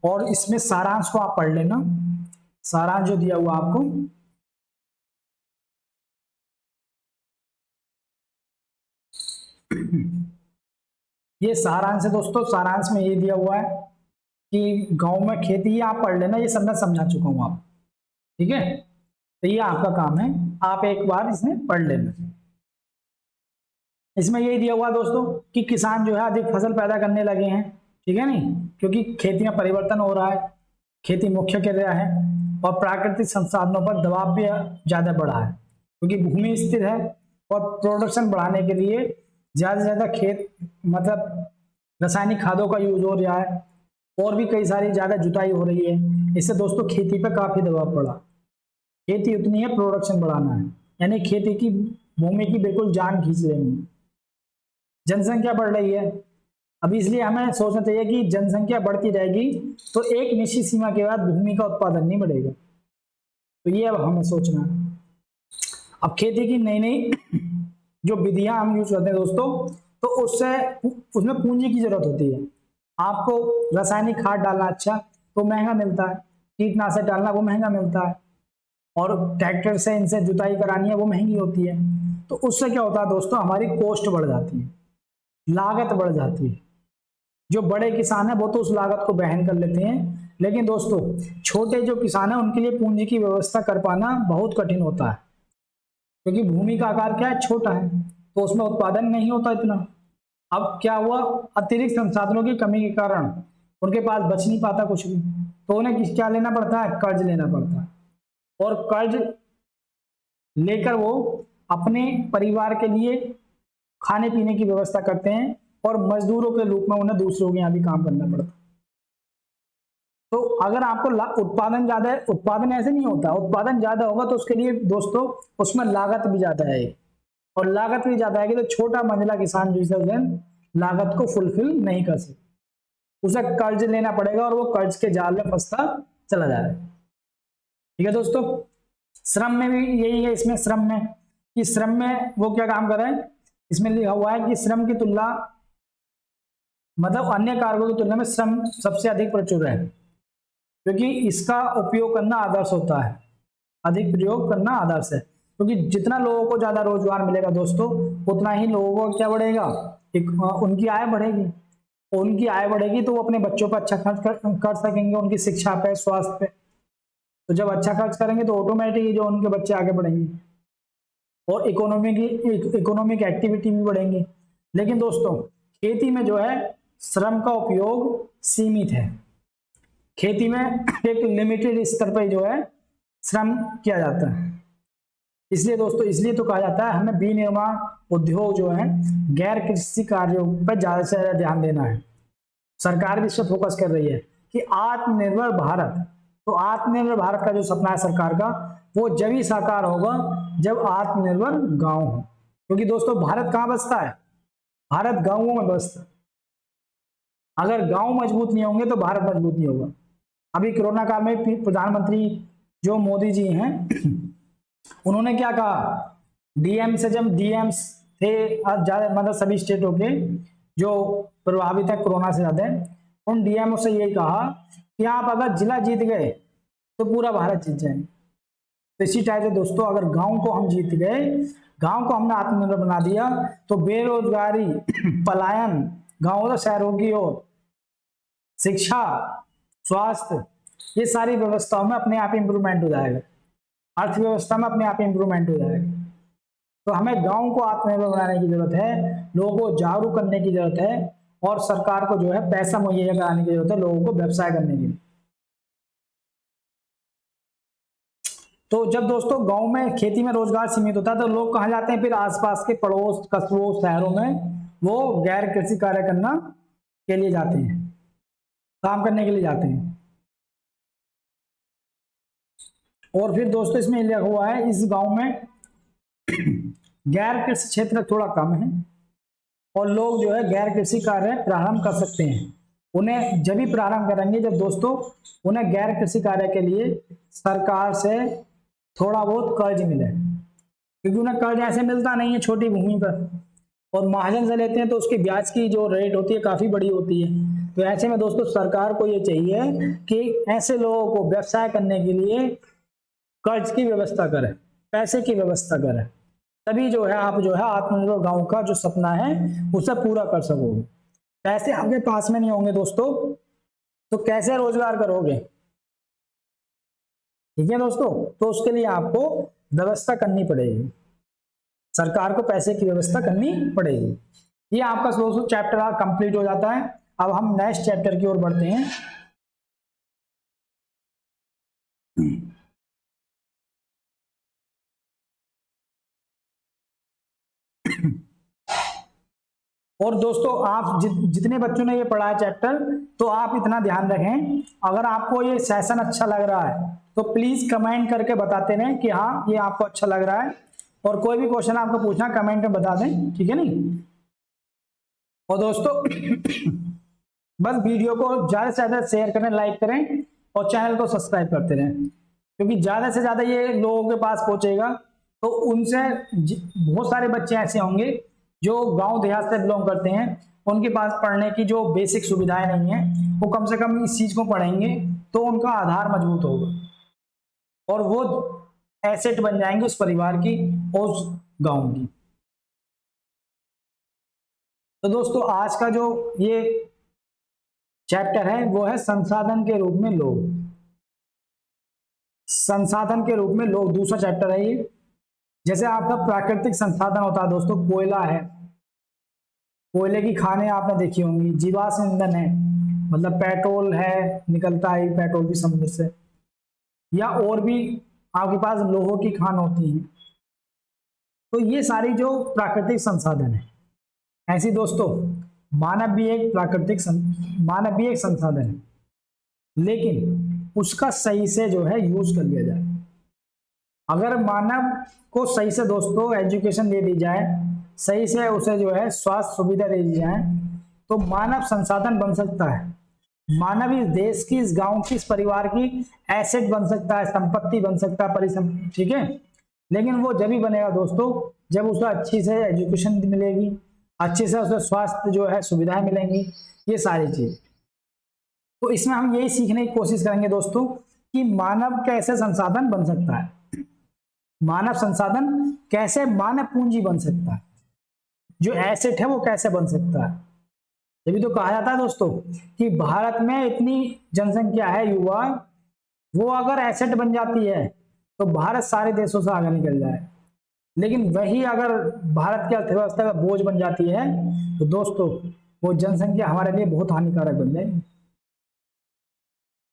और इसमें सारांश को आप पढ़ लेना। सारांश जो दिया हुआ आपको, ये सारांश है दोस्तों। सारांश में ये दिया हुआ है कि गांव में खेती, ही आप पढ़ लेना, ये सब मैं समझा चुका हूं आप। ठीक है, तो ये आपका काम है, आप एक बार इसमें पढ़ लेना। इसमें यही दिया हुआ दोस्तों कि किसान जो है अधिक फसल पैदा करने लगे हैं। ठीक है नहीं, क्योंकि खेती में परिवर्तन हो रहा है, खेती मुख्य क्रिया है और प्राकृतिक संसाधनों पर दबाव भी ज्यादा बढ़ा है, क्योंकि भूमि स्थिर है और प्रोडक्शन बढ़ाने के लिए ज्यादा से ज्यादा मतलब रासायनिक खादों का यूज हो रहा है और भी कई सारी ज्यादा जुताई हो रही है। इससे दोस्तों खेती पर काफी दबाव पड़ा। खेती उतनी है, प्रोडक्शन बढ़ाना है, यानी खेती की भूमि की बिल्कुल जान खींच लेनी। जनसंख्या बढ़ रही है, अब इसलिए हमें सोचना चाहिए कि जनसंख्या बढ़ती रहेगी तो एक निश्चित सीमा के बाद भूमि का उत्पादन नहीं बढ़ेगा। तो ये अब हमें सोचना है। अब खेती की नई नई जो विधियां हम यूज करते हैं दोस्तों, तो उसमें पूंजी की जरूरत होती है। आपको रासायनिक खाद डालना अच्छा तो महंगा मिलता है, कीटनाशक डालना वो महंगा मिलता है, और ट्रैक्टर से इनसे जुताई करानी है वो महंगी होती है। तो उससे क्या होता है दोस्तों, हमारी कॉस्ट बढ़ जाती है, लागत बढ़ जाती है। जो बड़े किसान है वो तो उस लागत को वहन कर लेते हैं, लेकिन दोस्तों छोटे जो किसान है उनके लिए पूंजी की व्यवस्था कर पाना बहुत कठिन होता है, क्योंकि भूमि का आकार क्या है, छोटा है, तो उसमें उत्पादन नहीं होता इतना। अब क्या हुआ, अतिरिक्त संसाधनों की कमी के कारण उनके पास बच नहीं पाता कुछ भी, तो उन्हें क्या लेना पड़ता है, कर्ज लेना पड़ता है, और कर्ज लेकर वो अपने परिवार के लिए खाने पीने की व्यवस्था करते हैं और मजदूरों के रूप में उन्हें दूसरों के यहाँ भी काम करना पड़ता है। तो अगर आपको उत्पादन ज्यादा है, उत्पादन ऐसे नहीं होता, उत्पादन ज्यादा होगा तो उसके लिए दोस्तों उसमें लागत भी ज्यादा है, और लागत भी ज्यादा आएगी तो छोटा मंझला किसान जो है लागत को फुलफिल नहीं कर सकता, उसे कर्ज लेना पड़ेगा और वो कर्ज के जाल में फंसता चला जाएगा। ठीक है दोस्तों, श्रम में भी यही है। इसमें श्रम में वो क्या काम कर रहे हैं, इसमें लिखा हुआ है कि श्रम की तुलना, मतलब अन्य कार्यों की तुलना में श्रम सबसे अधिक प्रचुर है, क्योंकि इसका उपयोग करना आदर्श होता है, अधिक प्रयोग करना आदर्श है, क्योंकि जितना लोगों को ज्यादा रोजगार मिलेगा दोस्तों उतना ही लोगों को क्या बढ़ेगा, उनकी आय बढ़ेगी, उनकी आय बढ़ेगी तो वो अपने बच्चों पर अच्छा खर्च कर सकेंगे, उनकी शिक्षा पे, स्वास्थ्य पे। तो जब अच्छा खर्च करेंगे तो ऑटोमेटिकली जो उनके बच्चे आगे बढ़ेंगे और इकोनॉमिक एक्टिविटी भी बढ़ेंगी। लेकिन दोस्तों खेती में जो है श्रम का उपयोग सीमित है, खेती में एक लिमिटेड स्तर पर जो है श्रम किया जाता है। इसलिए दोस्तों, इसलिए तो कहा जाता है हमें विनिर्माण उद्योग जो है गैर कृषि कार्यों पर ज्यादा से ज्यादा ध्यान देना है। सरकार भी इस पर फोकस कर रही है कि आत्मनिर्भर भारत, तो आत्मनिर्भर भारत का जो सपना है सरकार का, वो जब ही साकार होगा जब आत्मनिर्भर गांव हो। क्योंकि दोस्तों भारत कहाँ बसता है? भारत गांवों में बसता है। अगर गांव मजबूत नहीं होंगे तो भारत मजबूत नहीं होगा। अभी कोरोना काल में प्रधानमंत्री जो मोदी जी हैं उन्होंने क्या कहा, डीएम से, जब डीएम्स थे ज्यादा, मतलब सभी स्टेटों के जो प्रभावित है कोरोना से ज्यादा, उन डीएमओ से यही कहा कि आप अगर जिला जीत गए तो पूरा भारत जीत जाएंगे। तो इसी टाइप से दोस्तों अगर गांव को हम जीत गए, गांव को हमने आत्मनिर्भर बना दिया, तो बेरोजगारी, पलायन गांवों से शहरों की ओर, शिक्षा, स्वास्थ्य, ये सारी व्यवस्थाओं में अपने आप इंप्रूवमेंट हो जाएगा, अर्थव्यवस्था में अपने आप इंप्रूवमेंट हो जाएगा। तो हमें गांव को आत्मनिर्भर बनाने की जरूरत है, लोगों को जागरूक करने की जरूरत है, और सरकार को जो है पैसा मुहैया कराने की जरूरत है लोगों को व्यवसाय करने के लिए। तो जब दोस्तों गांव में खेती में रोजगार सीमित होता है तो लोग कहाँ जाते हैं? फिर आसपास के पड़ोस, कस्बों, शहरों में वो गैर कृषि कार्य करना के लिए जाते हैं, काम करने के लिए जाते हैं। और फिर दोस्तों इसमें लिखा हुआ है इस गांव में गैर कृषि क्षेत्र थोड़ा कम है और लोग जो है गैर कृषि कार्य प्रारंभ कर सकते हैं। उन्हें जब भी प्रारंभ करेंगे जब दोस्तों उन्हें गैर कृषि कार्य के लिए सरकार से थोड़ा बहुत कर्ज मिले, क्योंकि उन्हें कर्ज ऐसे मिलता नहीं है छोटी भूमि पर, और महाजन से लेते हैं तो उसकी ब्याज की जो रेट होती है काफी बड़ी होती है। तो ऐसे में दोस्तों सरकार को ये चाहिए कि ऐसे लोगों को व्यवसाय करने के लिए कर्ज की व्यवस्था करें, पैसे की व्यवस्था करें, तभी जो है आप जो है आत्मनिर्भर गांव का जो सपना है उसे पूरा कर सकोगे। पैसे आपके पास में नहीं होंगे दोस्तों तो कैसे रोजगार करोगे? ठीक है दोस्तों, तो उसके लिए आपको व्यवस्था करनी पड़ेगी, सरकार को पैसे की व्यवस्था करनी पड़ेगी। ये आपका दोस्तों चैप्टर कंप्लीट हो जाता है। अब हम नेक्स्ट चैप्टर की ओर बढ़ते हैं। और दोस्तों आप जितने बच्चों ने ये पढ़ा है चैप्टर, तो आप इतना ध्यान रखें, अगर आपको ये सेशन अच्छा लग रहा है तो प्लीज कमेंट करके बताते रहें कि हाँ ये आपको अच्छा लग रहा है, और कोई भी क्वेश्चन आपको पूछना कमेंट में बता दें, ठीक है नहीं। और दोस्तों बस वीडियो को ज्यादा से ज्यादा शेयर करें, लाइक करें, और चैनल को सब्सक्राइब करते रहें, क्योंकि ज्यादा से ज्यादा ये लोगों के पास पहुंचेगा तो उनसे बहुत सारे बच्चे ऐसे होंगे जो गांव देहात से बिलोंग करते हैं, उनके पास पढ़ने की जो बेसिक सुविधाएं नहीं है, वो कम से कम इस चीज को पढ़ेंगे तो उनका आधार मजबूत होगा और वो एसेट बन जाएंगे उस परिवार की और उस गांव की। तो दोस्तों आज का जो ये चैप्टर है वो है संसाधन के रूप में लोग। संसाधन के रूप में लोग दूसरा चैप्टर है ये। जैसे आपका प्राकृतिक संसाधन होता है दोस्तों, कोयला है, कोयले की खानें आपने देखी होंगी, जीवाश्म ईंधन है, मतलब पेट्रोल है, निकलता है पेट्रोल भी समुद्र से, या और भी आपके पास लोहों की खान होती है। तो ये सारी जो प्राकृतिक संसाधन है, ऐसी दोस्तों मानव भी एक संसाधन है, लेकिन उसका सही से जो है यूज कर लिया जाए। अगर मानव को सही से दोस्तों एजुकेशन दे दी जाए, सही से उसे जो है स्वास्थ्य सुविधा दे दी जाए, तो मानव संसाधन बन सकता है। मानव इस देश की, इस गांव की, इस परिवार की एसेट बन सकता है, संपत्ति बन सकता है, परिसंपत्ति, ठीक है। लेकिन वो जब ही बनेगा दोस्तों जब उसे अच्छी से एजुकेशन मिलेगी, अच्छे से उसे स्वास्थ्य जो है सुविधाएं मिलेंगी, ये सारी चीज। तो इसमें हम यही सीखने की कोशिश करेंगे दोस्तों कि मानव कैसे संसाधन बन सकता है, मानव संसाधन कैसे मानव पूंजी बन सकता है, जो एसेट है वो कैसे बन सकता है। तभी तो कहा जाता है दोस्तों कि भारत में इतनी जनसंख्या है युवा, वो अगर एसेट बन जाती है तो भारत सारे देशों से आगे निकल जाए, लेकिन वही अगर भारत की अर्थव्यवस्था का बोझ बन जाती है तो दोस्तों वो जनसंख्या हमारे लिए बहुत हानिकारक बन जाएगी।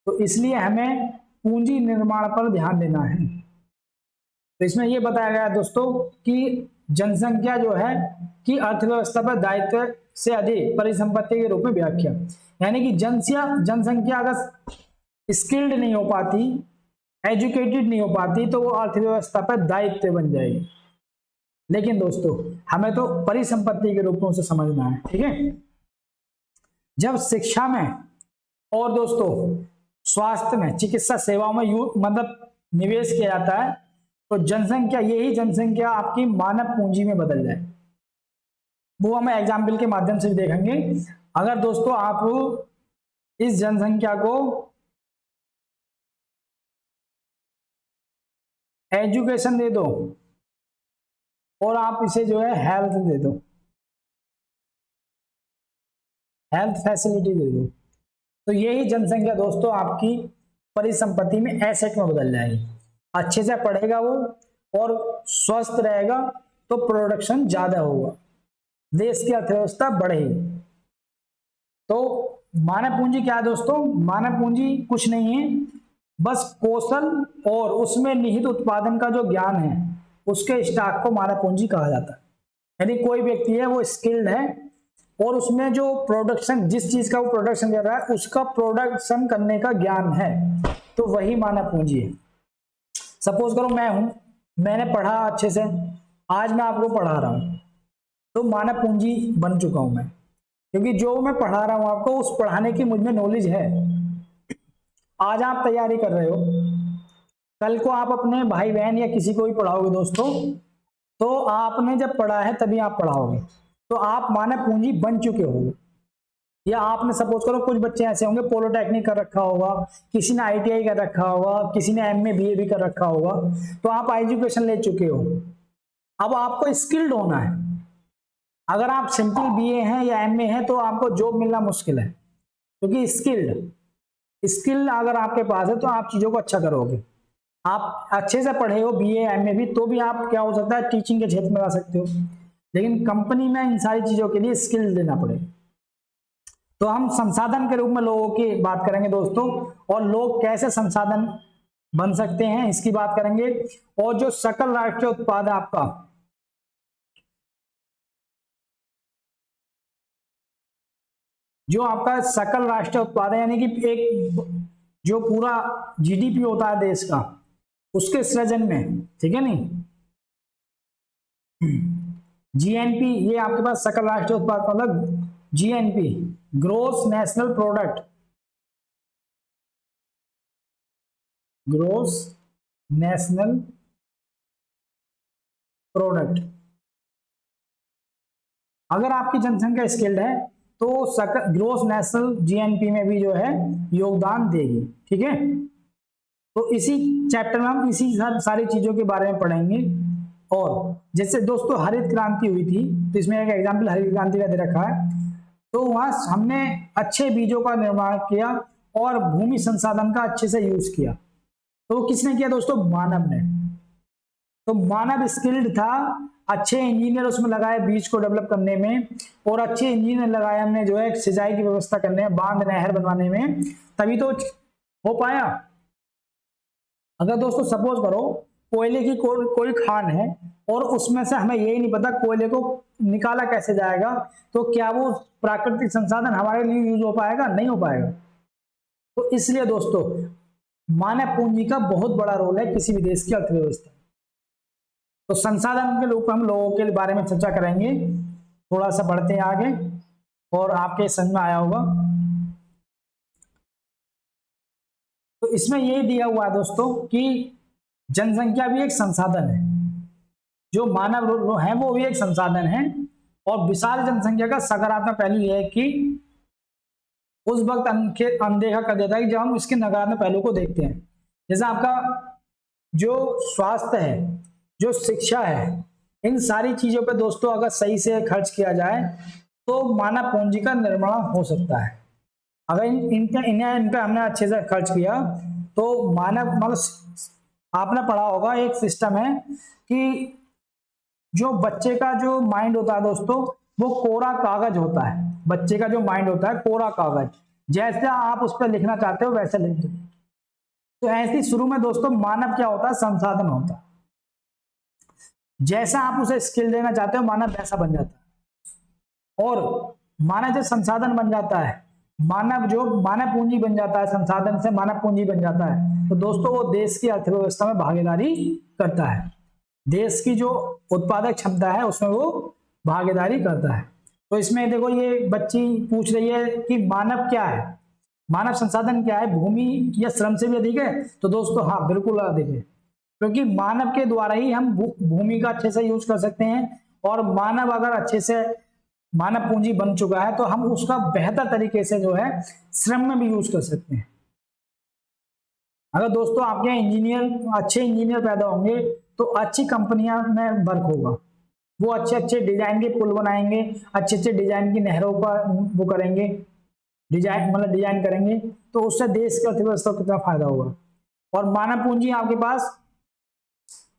तो इसलिए हमें पूंजी निर्माण पर ध्यान देना है। तो इसमें यह बताया गया दोस्तों कि जनसंख्या जो है कि अर्थव्यवस्था पर दायित्व से अधिक परिसंपत्ति के रूप में व्याख्या, यानी कि जनसंख्या अगर स्किल्ड नहीं हो पाती, एजुकेटेड नहीं हो पाती तो वो अर्थव्यवस्था पर दायित्व बन जाएगी। लेकिन दोस्तों हमें तो परिसंपत्ति के रूप में उसे समझना है, ठीक है। जब शिक्षा में और दोस्तों स्वास्थ्य में, चिकित्सा सेवाओं में मतलब निवेश किया जाता है तो जनसंख्या, यही जनसंख्या आपकी मानव पूंजी में बदल जाए। वो हम एग्जाम्पल के माध्यम से भी देखेंगे। अगर दोस्तों आप इस जनसंख्या को एजुकेशन दे दो और आप इसे जो है हेल्थ दे दो, हेल्थ फैसिलिटी दे दो, तो यही जनसंख्या दोस्तों आपकी परिसंपत्ति में, एसेट में बदल जाएगी। अच्छे से पढ़ेगा वो और स्वस्थ रहेगा तो प्रोडक्शन ज्यादा होगा, देश की अर्थव्यवस्था बढ़ेगी। तो मानव पूंजी क्या है दोस्तों? मानव पूंजी कुछ नहीं है, बस कौशल और उसमें निहित उत्पादन का जो ज्ञान है उसके स्टॉक को मानव पूंजी कहा जाता है। यानी कोई व्यक्ति है वो स्किल्ड है और उसमें जो प्रोडक्शन, जिस चीज का वो प्रोडक्शन कर रहा है उसका प्रोडक्शन करने का ज्ञान है, तो वही मानव पूंजी है। सपोज करो मैं हूं, मैंने पढ़ा अच्छे से, आज मैं आपको पढ़ा रहा हूं, तो मानव पूंजी बन चुका हूं मैं, क्योंकि जो मैं पढ़ा रहा हूं आपको, उस पढ़ाने की मुझ में नॉलेज है। आज आप तैयारी कर रहे हो, कल को आप अपने भाई बहन या किसी को भी पढ़ाओगे दोस्तों, तो आपने जब पढ़ा है तभी आप पढ़ाओगे, तो आप मानव पूंजी बन चुके होगे। या आपने सपोज करो कुछ बच्चे ऐसे होंगे पॉलिटेक्निक कर रखा होगा, किसी ने आईटीआई कर रखा होगा, किसी ने एमए बीए भी कर रखा होगा, तो आप एजुकेशन ले चुके हो। अब आपको स्किल्ड होना है। अगर आप सिंपल बीए हैं या एमए हैं तो आपको जॉब मिलना मुश्किल है, क्योंकि स्किल अगर आपके पास है तो आप चीजों को अच्छा करोगे। आप अच्छे से पढ़े हो बीए एमए भी, तो भी आप क्या हो सकता है टीचिंग के क्षेत्र में आ सकते हो, लेकिन कंपनी में इन सारी चीजों के लिए स्किल देना पड़ेगा। तो हम संसाधन के रूप में लोगों की बात करेंगे दोस्तों, और लोग कैसे संसाधन बन सकते हैं इसकी बात करेंगे। और जो सकल राष्ट्रीय उत्पाद है आपका, जो आपका सकल राष्ट्रीय उत्पाद है, यानी कि एक जो पूरा जीडीपी होता है देश का, उसके सृजन में, ठीक है नहीं, जीएनपी, ये आपके पास सकल राष्ट्रीय उत्पाद मतलब GNP, gross national product, gross national product. अगर आपकी जनसंख्या स्किल्ड है तो ग्रोस नेशनल जीएनपी में भी जो है योगदान देगी, ठीक है। तो इसी चैप्टर में हम इसी सारी चीजों के बारे में पढ़ेंगे। और जैसे दोस्तों हरित क्रांति हुई थी, तो इसमें एक एग्जाम्पल हरित क्रांति का दे रखा है, तो वहां हमने अच्छे बीजों का निर्माण किया और भूमि संसाधन का अच्छे से यूज किया। तो किसने किया दोस्तों? मानव ने। तो मानव स्किल्ड था, अच्छे इंजीनियर उसमें लगाए बीज को डेवलप करने में, और अच्छे इंजीनियर लगाए हमने जो है सिंचाई की व्यवस्था करने में, बांध नहर बनवाने में, तभी तो हो पाया। अगर दोस्तों सपोज करो कोयले की कोई खान है और उसमें से हमें यही नहीं पता कोयले को निकाला कैसे जाएगा, तो क्या वो प्राकृतिक संसाधन हमारे लिए यूज हो पाएगा? नहीं हो पाएगा। तो इसलिए दोस्तों मानव पूंजी का बहुत बड़ा रोल है किसी भी देश की अर्थव्यवस्था। तो संसाधन के रूप में हम लोगों के बारे में चर्चा करेंगे। थोड़ा सा बढ़ते हैं आगे और आपके समझ में आया होगा। तो इसमें ये दिया हुआ है दोस्तों कि जनसंख्या भी एक संसाधन है, जो मानव है वो भी एक संसाधन है, और विशाल जनसंख्या का सकारात्मक पहलू यह है कि उस वक्त अनदेखा कर देता है कि जब हम इसके नकारात्मक पहलू को देखते हैं। जैसे आपका जो स्वास्थ्य है, जो शिक्षा है, इन सारी चीजों पे दोस्तों अगर सही से खर्च किया जाए तो मानव पूंजी का निर्माण हो सकता है। अगर इन पे हमने अच्छे से खर्च किया तो मानव, मतलब आपने पढ़ा होगा एक सिस्टम है कि जो बच्चे का जो माइंड होता है दोस्तों वो कोरा कागज होता है। बच्चे का जो माइंड होता है कोरा कागज, जैसे आप उस पर लिखना चाहते हो वैसे लिख दो। तो ऐसे शुरू में दोस्तों मानव क्या होता है? संसाधन होता है। जैसा आप उसे स्किल देना चाहते हो मानव वैसा बन जाता है, और मानव जब संसाधन बन जाता है मानव पूंजी बन जाता है, संसाधन से मानव पूंजी बन जाता है, तो दोस्तों वो देश की अर्थव्यवस्था में भागीदारी करता है। देश की जो उत्पादक क्षमता है उसमें वो भागीदारी करता है। तो इसमें देखो ये बच्ची पूछ रही है कि मानव क्या है, मानव संसाधन क्या है, भूमि या श्रम से भी अधिक है? तो दोस्तों हाँ, बिल्कुल अधिक है, क्योंकि मानव के द्वारा ही हम भूमि का अच्छे से यूज कर सकते हैं, और मानव अगर अच्छे से मानव पूंजी बन चुका है तो हम उसका बेहतर तरीके से जो है श्रम में भी यूज कर सकते हैं। अगर दोस्तों आपके अच्छे इंजीनियर पैदा होंगे तो अच्छी कंपनियां में वर्क होगा, वो अच्छे अच्छे डिजाइन के पुल बनाएंगे, अच्छे अच्छे डिजाइन की नहरों का वो करेंगे, डिजाइन करेंगे, तो उससे देश की अर्थव्यवस्था को कितना फायदा होगा। और मानव पूंजी आपके पास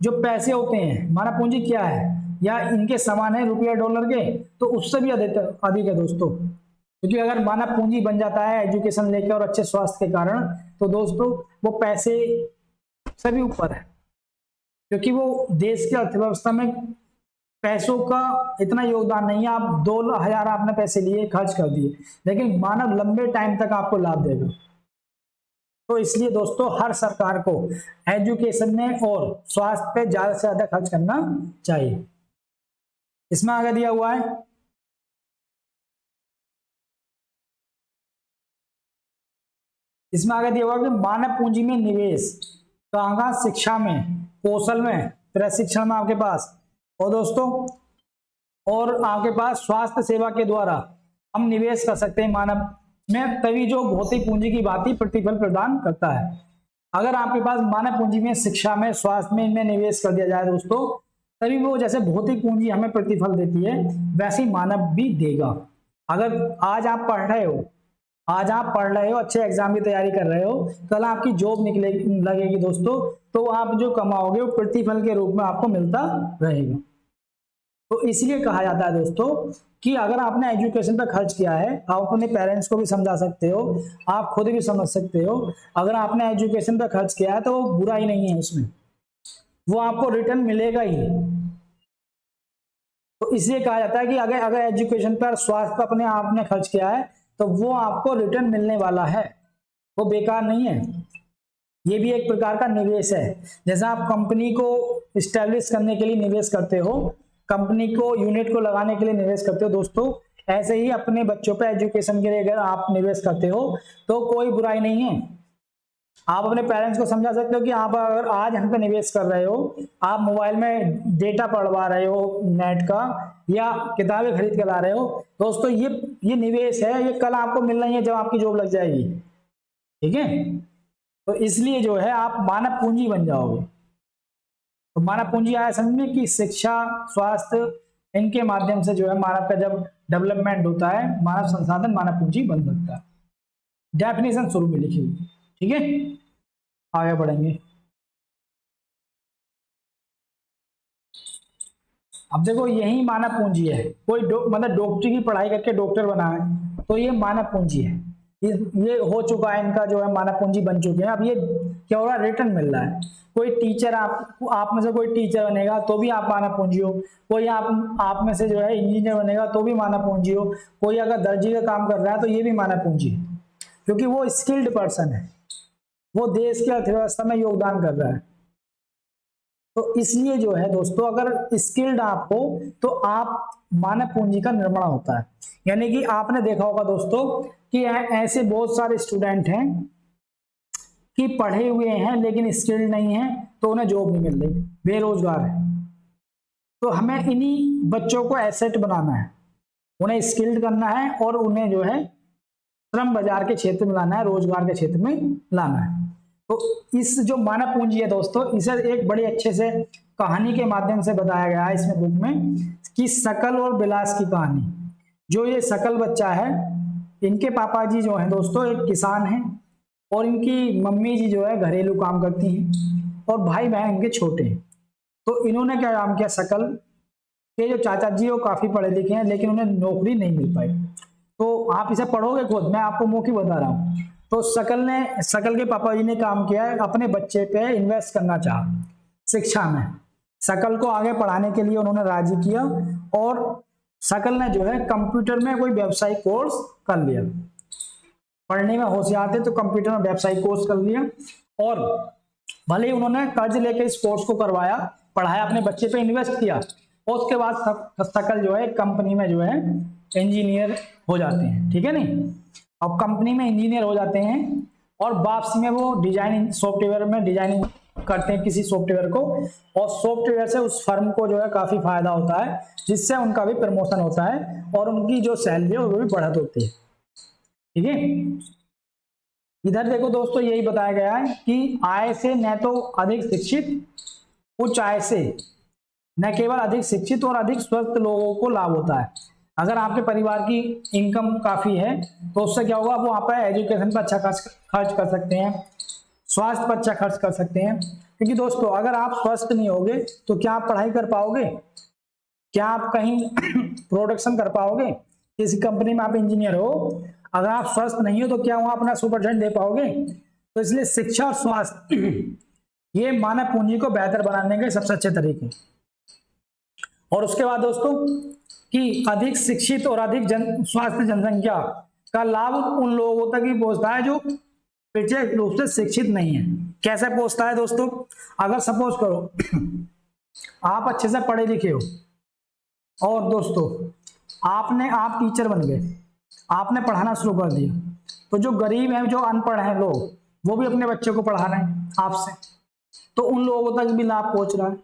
जो पैसे होते हैं, मानव पूंजी क्या है, या इनके समान है रुपया डॉलर के, तो उससे भी अधिक है दोस्तों, क्योंकि अगर मानव पूंजी बन जाता है एजुकेशन लेकर और अच्छे स्वास्थ्य के कारण, तो दोस्तों वो पैसे से भी ऊपर है, क्योंकि वो देश की अर्थव्यवस्था में पैसों का इतना योगदान नहीं है। आप 2,000 आपने पैसे लिए, खर्च कर दिए, लेकिन मानव लंबे टाइम तक आपको लाभ देगा। तो इसलिए दोस्तों हर सरकार को एजुकेशन में और स्वास्थ्य पे ज्यादा से ज्यादा खर्च करना चाहिए। इसमें आगे दिया हुआ है, कि मानव पूंजी में निवेश कहाँ? शिक्षा में, कौशल में, प्रशिक्षण में आपके पास, और दोस्तों और आपके पास स्वास्थ्य सेवा के द्वारा हम निवेश कर सकते हैं मानव में, तभी जो भौतिक पूंजी की बात ही प्रतिफल प्रदान करता है। अगर आपके पास मानव पूंजी में, शिक्षा में, स्वास्थ्य में, इनमें निवेश कर दिया जाए दोस्तों, तभी वो जैसे भौतिक पूंजी हमें प्रतिफल देती है वैसे ही मानव भी देगा। अगर आज आप पढ़ रहे हो, अच्छे एग्जाम की तैयारी कर रहे हो, कल आपकी जॉब लगेगी दोस्तों, तो आप जो कमाओगे वो प्रतिफल के रूप में आपको मिलता रहेगा। तो इसलिए कहा जाता है दोस्तों कि अगर आपने एजुकेशन पर खर्च किया है, आप अपने पेरेंट्स को भी समझा सकते हो, आप खुद भी समझ सकते हो, अगर आपने एजुकेशन पर खर्च किया है तो वो बुरा ही नहीं है, उसमें वो आपको रिटर्न मिलेगा ही। तो इसलिए कहा जाता है कि अगर एजुकेशन पर, स्वास्थ्य पर अपने आपने खर्च किया है तो वो आपको रिटर्न मिलने वाला है, वो बेकार नहीं है। ये भी एक प्रकार का निवेश है। जैसा आप कंपनी को इस्टेब्लिश करने के लिए निवेश करते हो, कंपनी को, यूनिट को लगाने के लिए निवेश करते हो दोस्तों, ऐसे ही अपने बच्चों पे एजुकेशन के लिए अगर आप निवेश करते हो तो कोई बुराई नहीं है। आप अपने पेरेंट्स को समझा सकते हो कि आप अगर आज हम पे निवेश कर रहे हो, आप मोबाइल में डेटा पढ़वा रहे हो नेट का, या किताबें खरीद कर ला रहे हो दोस्तों, ये निवेश है, ये कल आपको मिलना ही है जब आपकी जॉब लग जाएगी, ठीक है। तो इसलिए जो है आप मानव पूंजी बन जाओगे। तो मानव पूंजी आया समझने की शिक्षा, स्वास्थ्य, इनके माध्यम से जो है मानव का जब डेवलपमेंट होता है, मानव संसाधन मानव पूंजी बन सकता है। डेफिनेशन शुरू में लिखी हुई, ठीक है। आगे बढ़ेंगे। अब देखो यही मानव पूंजी है, कोई मतलब डॉक्टरी की पढ़ाई करके डॉक्टर बना है तो ये मानव पूंजी है, ये हो चुका है, इनका जो है मानव पूंजी बन चुके हैं। अब ये क्या हो रहा है, रिटर्न मिल रहा है। कोई टीचर, आप में से कोई टीचर बनेगा तो भी आप मानव पूंजी हो, कोई आप में से जो है इंजीनियर बनेगा तो भी मानव पूंजी हो, कोई अगर दर्जी का काम कर रहा है तो ये भी मानव पूंजी है, क्योंकि वो स्किल्ड पर्सन है, वो देश की अर्थव्यवस्था में योगदान कर रहा है। तो इसलिए जो है दोस्तों, अगर स्किल्ड आप हो तो आप मानव पूंजी का निर्माण होता है। यानी कि आपने देखा होगा दोस्तों कि ऐसे बहुत सारे स्टूडेंट हैं कि पढ़े हुए हैं लेकिन स्किल्ड नहीं है, तो उन्हें जॉब नहीं मिल रही, बेरोजगार है। तो हमें इन्हीं बच्चों को एसेट बनाना है, उन्हें स्किल्ड करना है और उन्हें जो है श्रम बाजार के क्षेत्र में लाना है, रोजगार के क्षेत्र में लाना है। तो इस जो मानव पूंजी है दोस्तों, इसे एक बड़ी अच्छे से कहानी के माध्यम से बताया गया है इसमें बुक में, कि शकल और विलास की कहानी। जो ये शकल बच्चा है, इनके पापा जी जो है दोस्तों एक किसान हैं, और इनकी मम्मी जी जो है घरेलू काम करती हैं, और भाई बहन इनके छोटे हैं। तो इन्होंने क्या काम किया, शकल के जो चाचा जी वो काफी पढ़े लिखे हैं लेकिन उन्हें नौकरी नहीं मिल पाई। तो आप इसे पढ़ोगे खुद, मैं आपको मौखिक बता रहा हूँ। तो शकल के पापा जी ने काम किया है, अपने बच्चे पे इन्वेस्ट करना चाहा शिक्षा में। शकल को आगे पढ़ाने के लिए उन्होंने राजी किया, और शकल ने जो है कंप्यूटर में कोई व्यवसायिक कोर्स कर लिया। पढ़ने में होशियार थे तो कंप्यूटर में व्यावसायिक कोर्स कर लिया, और भले ही उन्होंने कर्ज लेके इस कोर्स को करवाया, पढ़ाया, अपने बच्चे पे इन्वेस्ट किया, और उसके बाद सकल जो है कंपनी में जो है इंजीनियर हो जाते हैं, ठीक है नहीं। अब कंपनी में इंजीनियर हो जाते हैं और वापसी में वो डिजाइनिंग सॉफ्टवेयर में डिजाइनिंग करते हैं किसी सॉफ्टवेयर को, और सॉफ्टवेयर से उस फर्म को जो है काफी फायदा होता है, जिससे उनका भी प्रमोशन होता है और उनकी जो सैलरी है वो भी बढ़त होती है, ठीक है। इधर देखो दोस्तों, यही बताया गया है कि आय से न तो अधिक शिक्षित, उच्च आय से न केवल अधिक शिक्षित और अधिक स्वस्थ लोगों को लाभ होता है। अगर आपके परिवार की इनकम काफी है तो उससे क्या होगा, वो आप एजुकेशन पर अच्छा खर्च कर सकते हैं, स्वास्थ्य पर अच्छा खर्च कर सकते हैं। क्योंकि दोस्तों अगर आप स्वस्थ नहीं होगे तो क्या आप पढ़ाई कर पाओगे, क्या आप कहीं प्रोडक्शन कर पाओगे, किसी कंपनी में आप इंजीनियर हो, अगर आप स्वस्थ नहीं हो तो क्या वहां अपना 100% दे पाओगे। तो इसलिए शिक्षा और स्वास्थ्य ये मानव पूंजी को बेहतर बनाने के सबसे अच्छे तरीके। और उसके बाद दोस्तों कि अधिक शिक्षित और अधिक स्वास्थ्य जनसंख्या का लाभ उन लोगों तक ही पहुंचता है जो प्रत्यक्ष रूप से शिक्षित नहीं है। कैसे पहुंचता है दोस्तों, अगर सपोज करो आप अच्छे से पढ़े लिखे हो और दोस्तों आप टीचर बन गए, आपने पढ़ाना शुरू कर दिया, तो जो गरीब हैं, जो अनपढ़ हैं लोग, वो भी अपने बच्चों को पढ़ा रहे हैं आपसे, तो उन लोगों तक भी लाभ पहुंच रहा है।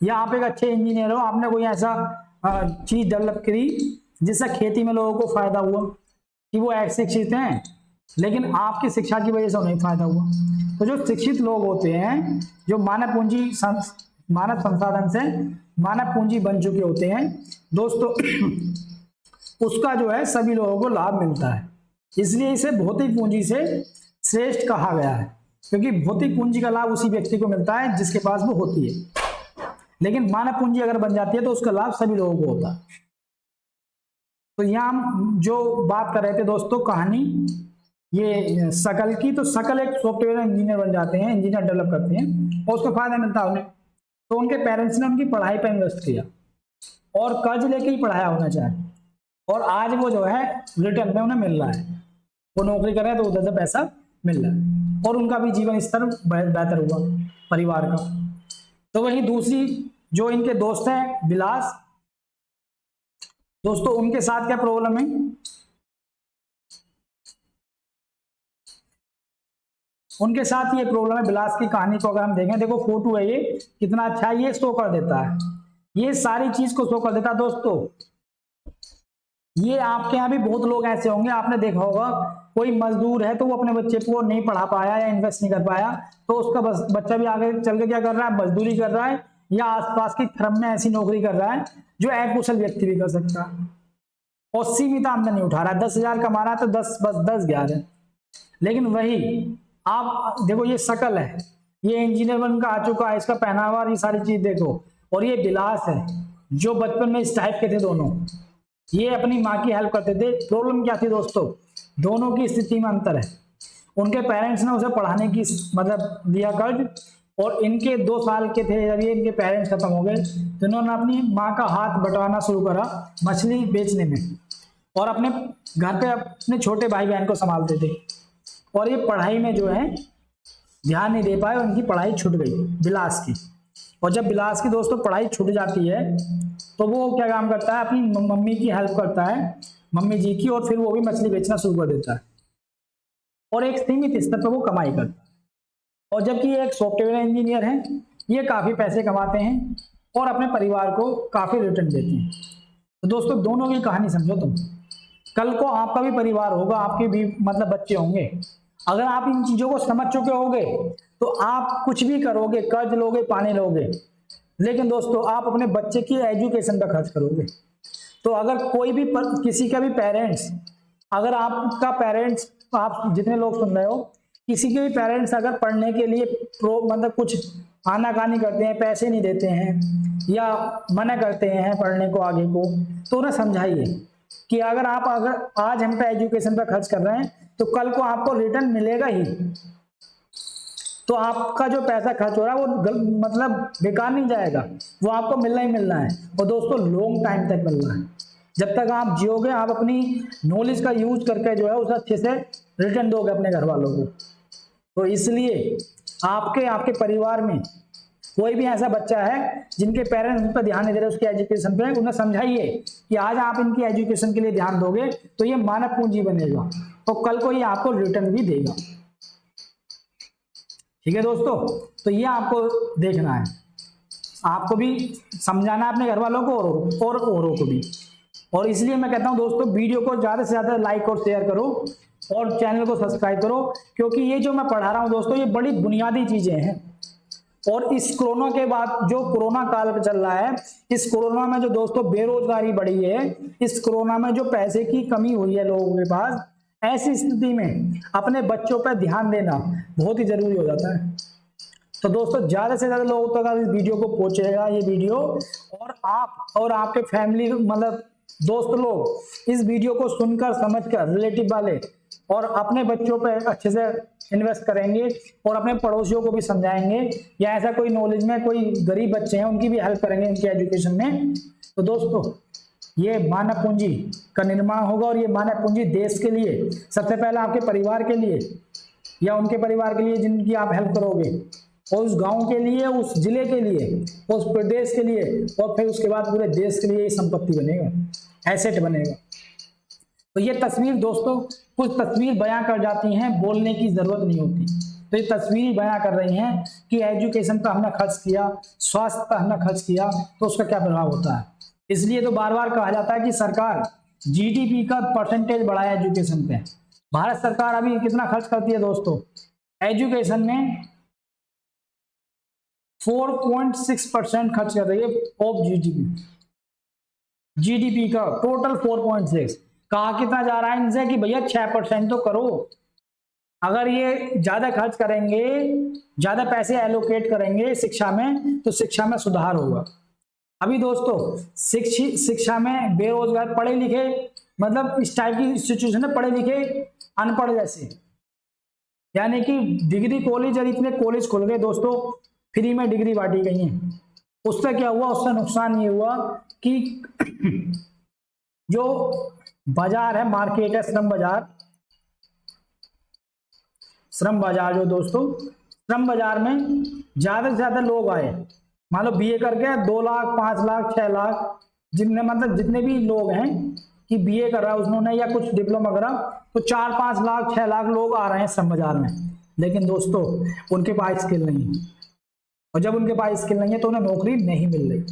या आप एक अच्छे इंजीनियर हो, आपने कोई ऐसा चीज डेवलप करी जिससे खेती में लोगों को फायदा हुआ, कि वो शिक्षित हैं लेकिन आपकी शिक्षा की वजह से उन्हें फायदा हुआ। तो जो शिक्षित लोग होते हैं, जो मानव संसाधन से मानव पूंजी बन चुके होते हैं दोस्तों, उसका जो है सभी लोगों को लाभ मिलता है। इसलिए इसे भौतिक पूंजी से श्रेष्ठ कहा गया है, क्योंकि भौतिक पूंजी का लाभ उसी व्यक्ति को मिलता है जिसके पास वो होती है, लेकिन मानव पूंजी अगर बन जाती है तो उसका लाभ सभी लोगों को होता है। तो यहाँ हम जो बात कर रहे थे दोस्तों कहानी ये सकल की, तो सकल एक सॉफ्टवेयर इंजीनियर बन जाते हैं, इंजीनियर डेवलप करते हैं और उसका फायदा मिलता है उन्हें। तो उनके पेरेंट्स ने उनकी पढ़ाई पर इन्वेस्ट किया और कर्ज लेके ही पढ़ाया होना चाहिए, और आज वो जो है रिटर्न में उन्हें मिल रहा है, वो नौकरी कर रहे हैं तो उधर से पैसा मिल रहा है और उनका भी जीवन स्तर बेहतर हुआ परिवार का। तो वही दूसरी जो इनके दोस्त हैं विलास, दोस्तों उनके साथ क्या प्रॉब्लम है, उनके साथ ये प्रॉब्लम है। विलास की कहानी को अगर हम देखें, देखो फोटो है, ये कितना अच्छा है, ये शो कर देता है, ये सारी चीज को शो कर देता है दोस्तों। ये आपके यहाँ भी बहुत लोग ऐसे होंगे, आपने देखा होगा कोई मजदूर है तो वो अपने बच्चे को नहीं पढ़ा पाया या इन्वेस्ट नहीं कर पाया, तो उसका बच्चा भी आगे चल के क्या कर रहा है, मजदूरी कर रहा है या आसपास की फर्म में ऐसी नौकरी कर रहा है जो अकुशल व्यक्ति भी कर सकता है और सीमित आमदनी उठा रहा है। 10,000 कमा रहा है तो 10 11। लेकिन वही आप देखो, ये शकल है, ये इंजीनियर बनकर आ चुका है, इसका पहनावा ये सारी चीज देखो, और ये विलास है जो बचपन में इस टाइप के थे दोनों, ये अपनी माँ की हेल्प करते थे। प्रॉब्लम क्या थी दोस्तों, दोनों की स्थिति में अंतर है। उनके पेरेंट्स ने उसे पढ़ाने की मतलब दिया कर्ज, और इनके 2 साल के थे जब ये इनके पेरेंट्स खत्म हो गए तो इन्होंने अपनी माँ का हाथ बंटवाना शुरू करा मछली बेचने में, और अपने घर पे अपने छोटे भाई बहन को संभालते थे, और ये पढ़ाई में जो है ध्यान नहीं दे पाए, उनकी पढ़ाई छूट गई विलास की। और जब विलास की दोस्तों पढ़ाई छूट जाती है तो वो क्या काम करता है, अपनी मम्मी की हेल्प करता है, मम्मी जी की, और फिर वो भी मछली बेचना शुरू कर देता है और एक सीमित स्तर पर वो कमाई करता है। और जबकि ये एक सॉफ्टवेयर इंजीनियर है, ये काफी पैसे कमाते हैं और अपने परिवार को काफी रिटर्न देते हैं। तो दोस्तों दोनों की कहानी समझो तुम, कल को आपका भी परिवार होगा, आपके भी मतलब बच्चे होंगे, अगर आप इन चीजों को समझ चुके होगे तो आप कुछ भी करोगे, कर्ज लोगे, पानी लोगे, लेकिन दोस्तों आप अपने बच्चे की एजुकेशन पर खर्च करोगे। तो अगर कोई भी किसी का भी पेरेंट्स, अगर आपका पेरेंट्स, आप जितने लोग सुन रहे हो, किसी के भी पेरेंट्स अगर पढ़ने के लिए मतलब कुछ आनाकानी करते हैं, पैसे नहीं देते हैं या मना करते हैं पढ़ने को आगे को, तो उन्हें समझाइए कि अगर आज हम पे एजुकेशन पर खर्च कर रहे हैं तो कल को आपको रिटर्न मिलेगा ही। तो आपका जो पैसा खर्च हो रहा है वो मतलब बेकार नहीं जाएगा, वो आपको मिलना ही मिलना है, और दोस्तों लॉन्ग टाइम तक मिलना है। जब तक आप जियोगे, आप अपनी नॉलेज का यूज करके जो है उसे अच्छे से रिटर्न दोगे अपने घर वालों को। तो इसलिए आपके परिवार में कोई भी ऐसा बच्चा है जिनके पेरेंट्स उन पर ध्यान नहीं दे रहे उसके एजुकेशन पे, उन्हें समझाइए कि आज आप इनकी एजुकेशन के लिए ध्यान दोगे तो ये मानव पूंजी बनेगा और कल को ये आपको रिटर्न भी देगा। ठीक है दोस्तों, तो ये आपको देखना है, आपको भी समझाना है अपने घर वालों को और औरों को भी। और इसलिए मैं कहता हूं दोस्तों, वीडियो को ज्यादा से ज्यादा लाइक और शेयर करो और चैनल को सब्सक्राइब करो, क्योंकि ये जो मैं पढ़ा रहा हूं दोस्तों ये बड़ी बुनियादी चीजें हैं। और इस कोरोना के बाद जो कोरोना काल चल रहा है, इस कोरोना में जो दोस्तों बेरोजगारी बढ़ी है, इस कोरोना में जो पैसे की कमी हुई है लोगों के पास, ऐसी स्थिति में अपने बच्चों पर ध्यान देना बहुत ही जरूरी हो जाता है। तो दोस्तों ज्यादा से ज्यादा लोगों तक इस वीडियो को पहुंचेगा ये वीडियो, और आप और आपके फैमिली मतलब दोस्त लोग इस वीडियो को सुनकर समझकर रिलेटिव वाले और अपने बच्चों पे अच्छे से इन्वेस्ट करेंगे और अपने पड़ोसियों को भी समझाएंगे, या ऐसा कोई नॉलेज में कोई गरीब बच्चे हैं उनकी भी हेल्प करेंगे उनकी एजुकेशन में। तो दोस्तों ये मानव पूंजी का निर्माण होगा, और ये मानव पूंजी देश के लिए सबसे पहले आपके परिवार के लिए या उनके परिवार के लिए जिनकी आप हेल्प करोगे, और उस गांव के लिए, उस जिले के लिए, उस प्रदेश के लिए, और फिर उसके बाद पूरे देश के लिए ये संपत्ति बनेगा, एसेट बनेगा। तो ये तस्वीर दोस्तों, कुछ तस्वीर बयां कर जाती हैं, बोलने की जरूरत नहीं होती। तो ये तस्वीर बयां कर रही हैं कि एजुकेशन पर हमने खर्च किया, स्वास्थ्य पर हमने खर्च किया, तो उसका क्या प्रभाव होता है। इसलिए तो बार बार कहा जाता है कि सरकार जीडीपी का परसेंटेज बढ़ाए एजुकेशन पे। भारत सरकार अभी कितना खर्च करती है दोस्तों एजुकेशन में, 4.6% खर्च कर रही है ऑफ जीडीपी का टोटल 4.6। कहा कितना जा रहा है इनसे कि भैया 6% तो करो। अगर ये ज्यादा खर्च करेंगे, ज्यादा पैसे एलोकेट करेंगे शिक्षा में, तो शिक्षा में सुधार होगा। अभी दोस्तों शिक्षा में बेरोजगार, पढ़े लिखे, मतलब इस टाइप की सिचुएशन है, पढ़े लिखे अनपढ़ जैसे, यानी कि डिग्री कॉलेज और इतने कॉलेज खुल गए दोस्तों, फ्री में डिग्री बांटी गई है। उससे क्या हुआ, उससे नुकसान ये हुआ कि जो बाजार है, मार्केट है, श्रम बाजार जो दोस्तों, श्रम बाजार में ज्यादा से ज्यादा लोग आए। मान लो बीए करके 2 लाख, 5 लाख, 6 लाख, जितने भी लोग हैं कि बीए कर रहा है उन्होंने या कुछ डिप्लोमा करा, तो 4, 5 लाख, 6 लाख लोग आ रहे हैं श्रम बाजार में। लेकिन दोस्तों उनके पास स्किल नहीं है, और जब उनके पास स्किल नहीं है तो उन्हें नौकरी नहीं मिल रही,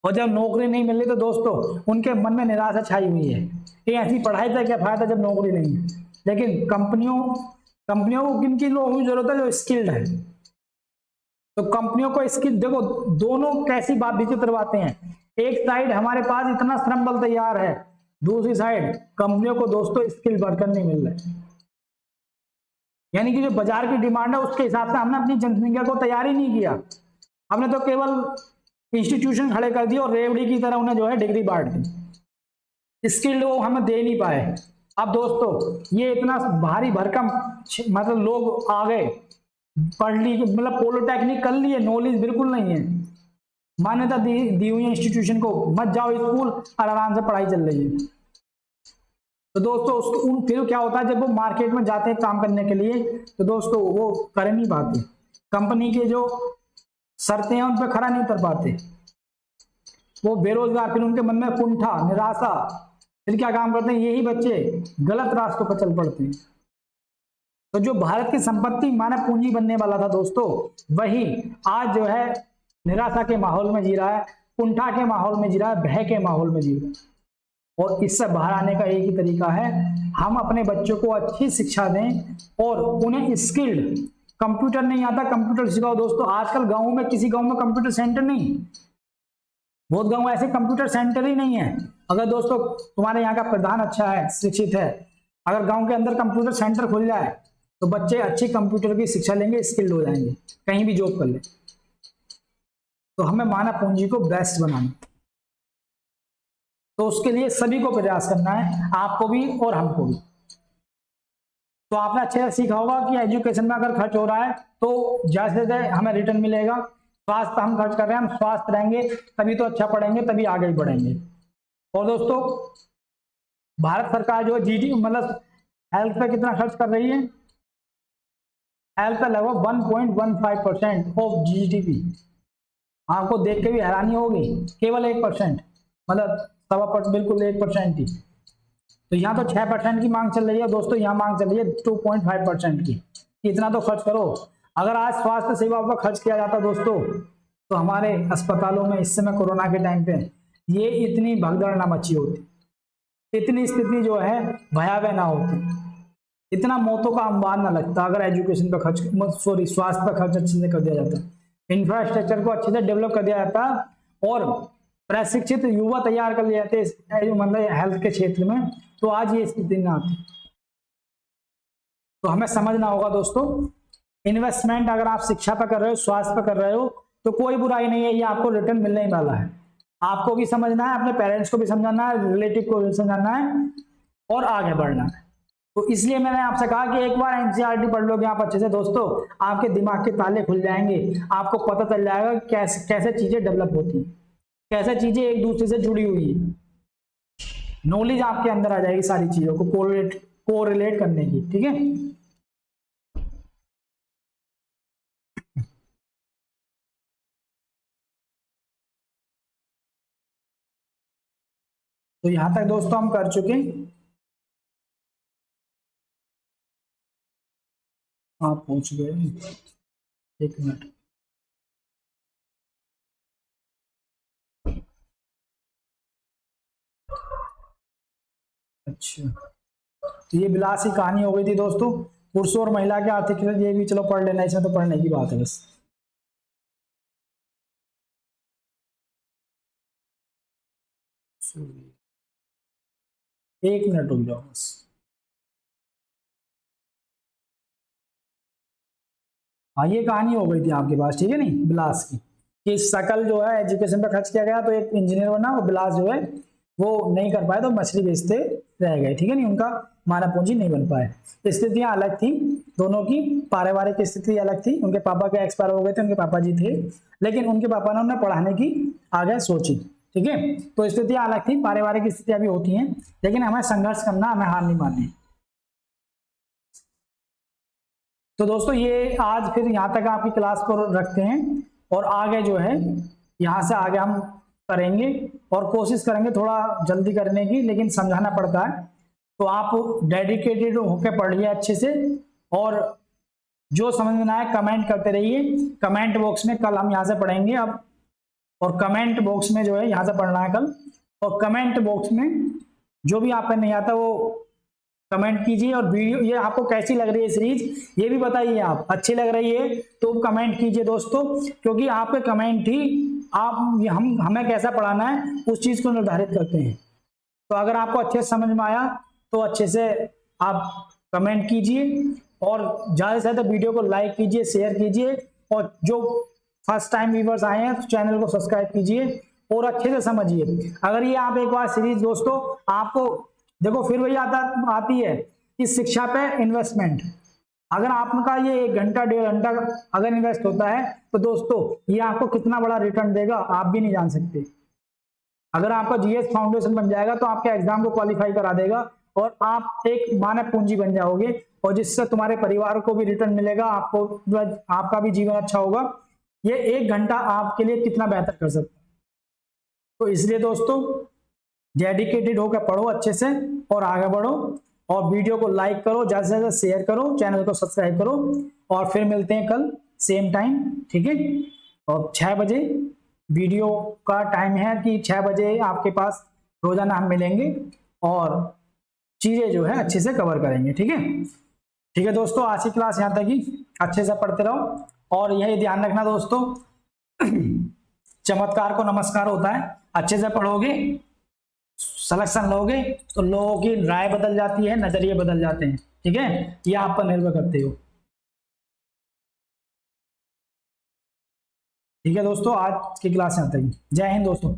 और जब नौकरी नहीं मिल रही तो दोस्तों उनके मन में निराशा छाई हुई है कि ऐसी पढ़ाई से क्या फायदा जब नौकरी नहीं है। लेकिन कंपनियों को किन लोगों की जरूरत है, जो स्किल्ड है। तो कंपनियों को स्किल, देखो दोनों कैसी बात विचित्र बातें हैं। एक साइड हमारे पास इतना श्रम बल तैयार है, दूसरी साइड कंपनियों को दोस्तों स्किल वर्कर नहीं मिल रहे। यानी कि जो बाजार की डिमांड है उसके हिसाब से हमने अपनी जनसंख्या को तैयार ही नहीं किया। हमने तो केवल इंस्टीट्यूशन खड़े कर दिए और रेवड़ी की तरह उन्हें जो है डिग्री बांट दी, स्किल्ड वो हमें दे नहीं पाए। अब दोस्तों ये इतना भारी भरकम मतलब लोग आ गए, पढ़ ली, मतलब पॉलिटेक्निक कर लिए, नॉलेज बिल्कुल नहीं है, मान्यता दी हुई है इंस्टीट्यूशन को, मत जाओ स्कूल और आराम से पढ़ाई चल रही है। तो दोस्तों फिर क्या होता है, जब वो मार्केट में जाते हैं काम करने के लिए, तो दोस्तों वो कर नहीं पाते, कंपनी के जो शर्तें हैं उन पर खरा नहीं उतर पाते, वो बेरोजगार, फिर उनके मन में कुंठा, निराशा, फिर क्या काम करते हैं, यही बच्चे गलत रास्तों पर चल पड़ते हैं। तो जो भारत की संपत्ति मानव पूंजी बनने वाला था दोस्तों, वही आज जो है निराशा के माहौल में जी रहा है, कुंठा के माहौल में जी रहा है, भय के माहौल में जी रहा है। और इससे बाहर आने का एक ही तरीका है, हम अपने बच्चों को अच्छी शिक्षा दें और उन्हें स्किल्ड, कंप्यूटर नहीं आता कंप्यूटर सिखाओ दोस्तों। आजकल गाँव में, किसी गाँव में कंप्यूटर सेंटर नहीं, बहुत गाँव ऐसे कंप्यूटर सेंटर ही नहीं है। अगर दोस्तों तुम्हारे यहाँ का प्रधान अच्छा है, शिक्षित है, अगर गाँव के अंदर कंप्यूटर सेंटर खुल जाए तो बच्चे अच्छी कंप्यूटर की शिक्षा लेंगे, स्किल्ड हो जाएंगे, कहीं भी जॉब कर ले। तो हमें मानव पूंजी को बेस्ट बनाना, तो उसके लिए सभी को प्रयास करना है, आपको भी और हमको भी। तो आपने अच्छे से सीखा होगा कि एजुकेशन में अगर खर्च हो रहा है तो जैसे हमें रिटर्न मिलेगा। स्वास्थ्य हम खर्च कर रहे हैं, हम स्वास्थ्य रहेंगे तभी तो अच्छा पढ़ेंगे, तभी आगे बढ़ेंगे। और दोस्तों भारत सरकार जो है जीडी मतलब हेल्थ पे कितना खर्च कर रही है? हेल्थ पे लगभग 1.15% ऑफ जीडीपी। आपको देख के भी हैरानी होगी, केवल 1%, मतलब 1.25%, बिल्कुल 1% ही। तो यहाँ तो 6% की मांग चल रही है दोस्तों, यहाँ मांग चल रही है 2.5% की। इतना तो खर्च करो। अगर आज स्वास्थ्य सेवा पर खर्च किया जाता दोस्तों, तो हमारे अस्पतालों में इस समय कोरोना के टाइम पे ये इतनी भगदड़ ना मची होती, इतनी स्थिति जो है भयावह ना होती, इतना मौतों का अंबार ना लगता अगर एजुकेशन पर खर्च, सॉरी, स्वास्थ्य पर खर्च अच्छे से कर दिया जाता, इंफ्रास्ट्रक्चर को अच्छे से डेवलप कर दिया जाता और प्रशिक्षित युवा तैयार कर लिए जाते मतलब हेल्थ के क्षेत्र में, तो आज ये स्थिति ना आती। तो हमें समझना होगा दोस्तों, इन्वेस्टमेंट अगर आप शिक्षा पर कर रहे हो, स्वास्थ्य पर कर रहे हो, तो कोई बुराई नहीं है, ये आपको रिटर्न मिलने ही वाला है। आपको भी समझना है, अपने पेरेंट्स को भी समझाना है, रिलेटिव को भी समझाना है और आगे बढ़ना है। तो इसलिए मैंने आपसे कहा कि एक बार एनसीईआरटी पढ़ लोगे आप अच्छे से दोस्तों, आपके दिमाग के ताले खुल जाएंगे, आपको पता चल जाएगा कैसे कैसे चीजें डेवलप होती हैं, कैसे चीजें एक दूसरे से जुड़ी हुई है। नॉलेज आपके अंदर आ जाएगी सारी चीजों को कोरिलेट करने की, ठीक है। तो यहां तक दोस्तों हम कर चुके। आप पहुंच गए, एक मिनट। अच्छा, तो ये विलास की कहानी हो गई थी दोस्तों, पुरुषों और महिला के आर्थिक, ये भी चलो पढ़ लेना, इसमें तो पढ़ने की बात है बस। एक मिनट रुक जाओ बस। हाँ, ये कहानी हो गई थी आपके पास, ठीक है नहीं, बिलास की, कि सकल जो है एजुकेशन पे खर्च किया गया, तो एक इंजीनियर बना, वो बिलास जो है वो नहीं कर पाए, तो मछली बेचते रह गए, ठीक है नहीं, उनका मानव पूंजी नहीं बन पाए। स्थितियां अलग थी दोनों की, पारिवारिक स्थिति अलग थी, उनके पापा के एक्सपायर हो गए थे, उनके पापा जी थे, लेकिन उनके पापा ने उन्हें पढ़ाने की आगे सोची, ठीक है। तो स्थितियां अलग थी, पारिवारिक स्थितियां भी होती हैं, लेकिन हमें संघर्ष करना, हमें हार नहीं माननी। तो दोस्तों ये आज फिर यहाँ तक आपकी क्लास को रखते हैं, और आगे जो है यहाँ से आगे हम करेंगे, और कोशिश करेंगे थोड़ा जल्दी करने की, लेकिन समझाना पड़ता है। तो आप डेडिकेटेड होकर पढ़िए अच्छे से, और जो समझ में ना आए कमेंट करते रहिए कमेंट बॉक्स में, कल हम यहाँ से पढ़ेंगे अब। और कमेंट बॉक्स में जो है यहाँ से पढ़ना है कल, और कमेंट बॉक्स में जो भी आप पे नहीं आता वो कमेंट कीजिए। और वीडियो ये आपको कैसी लग रही है सीरीज, ये भी बताइए, आप अच्छी लग रही है तो कमेंट कीजिए दोस्तों, क्योंकि आपके कमेंट ही आप हम हमें कैसा पढ़ाना है उस चीज को निर्धारित करते हैं। तो अगर आपको अच्छे से समझ में आया तो अच्छे से आप कमेंट कीजिए, और ज़्यादा से ज़्यादा वीडियो को लाइक कीजिए, शेयर कीजिए, और जो फर्स्ट टाइम व्यूवर्स आए हैं तो चैनल को सब्सक्राइब कीजिए और अच्छे से समझिए। अगर ये आप एक बार सीरीज दोस्तों, आपको देखो फिर वही आती है कि शिक्षा पे इन्वेस्टमेंट, अगर आपका ये 1 घंटा 1.5 घंटा अगर इन्वेस्ट होता है तो दोस्तों ये आपको कितना बड़ा रिटर्न देगा आप भी नहीं जान सकते। अगर आपका जीएस फाउंडेशन बन जाएगा तो आपके एग्जाम को क्वालिफाई करा देगा, और आप एक मानव पूंजी बन जाओगे, और जिससे तुम्हारे परिवार को भी रिटर्न मिलेगा, आपको आपका भी जीवन अच्छा होगा। ये 1 घंटा आपके लिए कितना बेहतर कर सकता है। तो इसलिए दोस्तों डेडिकेटेड होकर पढ़ो अच्छे से और आगे बढ़ो, और वीडियो को लाइक करो, ज्यादा से ज्यादा शेयर करो, चैनल को सब्सक्राइब करो, और फिर मिलते हैं कल सेम टाइम, ठीक है। और 6 बजे वीडियो का टाइम है कि 6 बजे आपके पास रोजाना हम मिलेंगे, और चीजें जो है अच्छे से कवर करेंगे, ठीक है। ठीक है दोस्तों, आज की क्लास यहाँ तक ही, अच्छे से पढ़ते रहो, और यही ध्यान रखना दोस्तों चमत्कार को नमस्कार होता है, अच्छे से पढ़ोगे, सिलेक्शन लोगे तो लोगों की राय बदल जाती है, नजरिए बदल जाते हैं, ठीक है, ये आप पर निर्भर करते हो। ठीक है दोस्तों, आज की क्लास यहाँ तक ही। जय हिंद दोस्तों।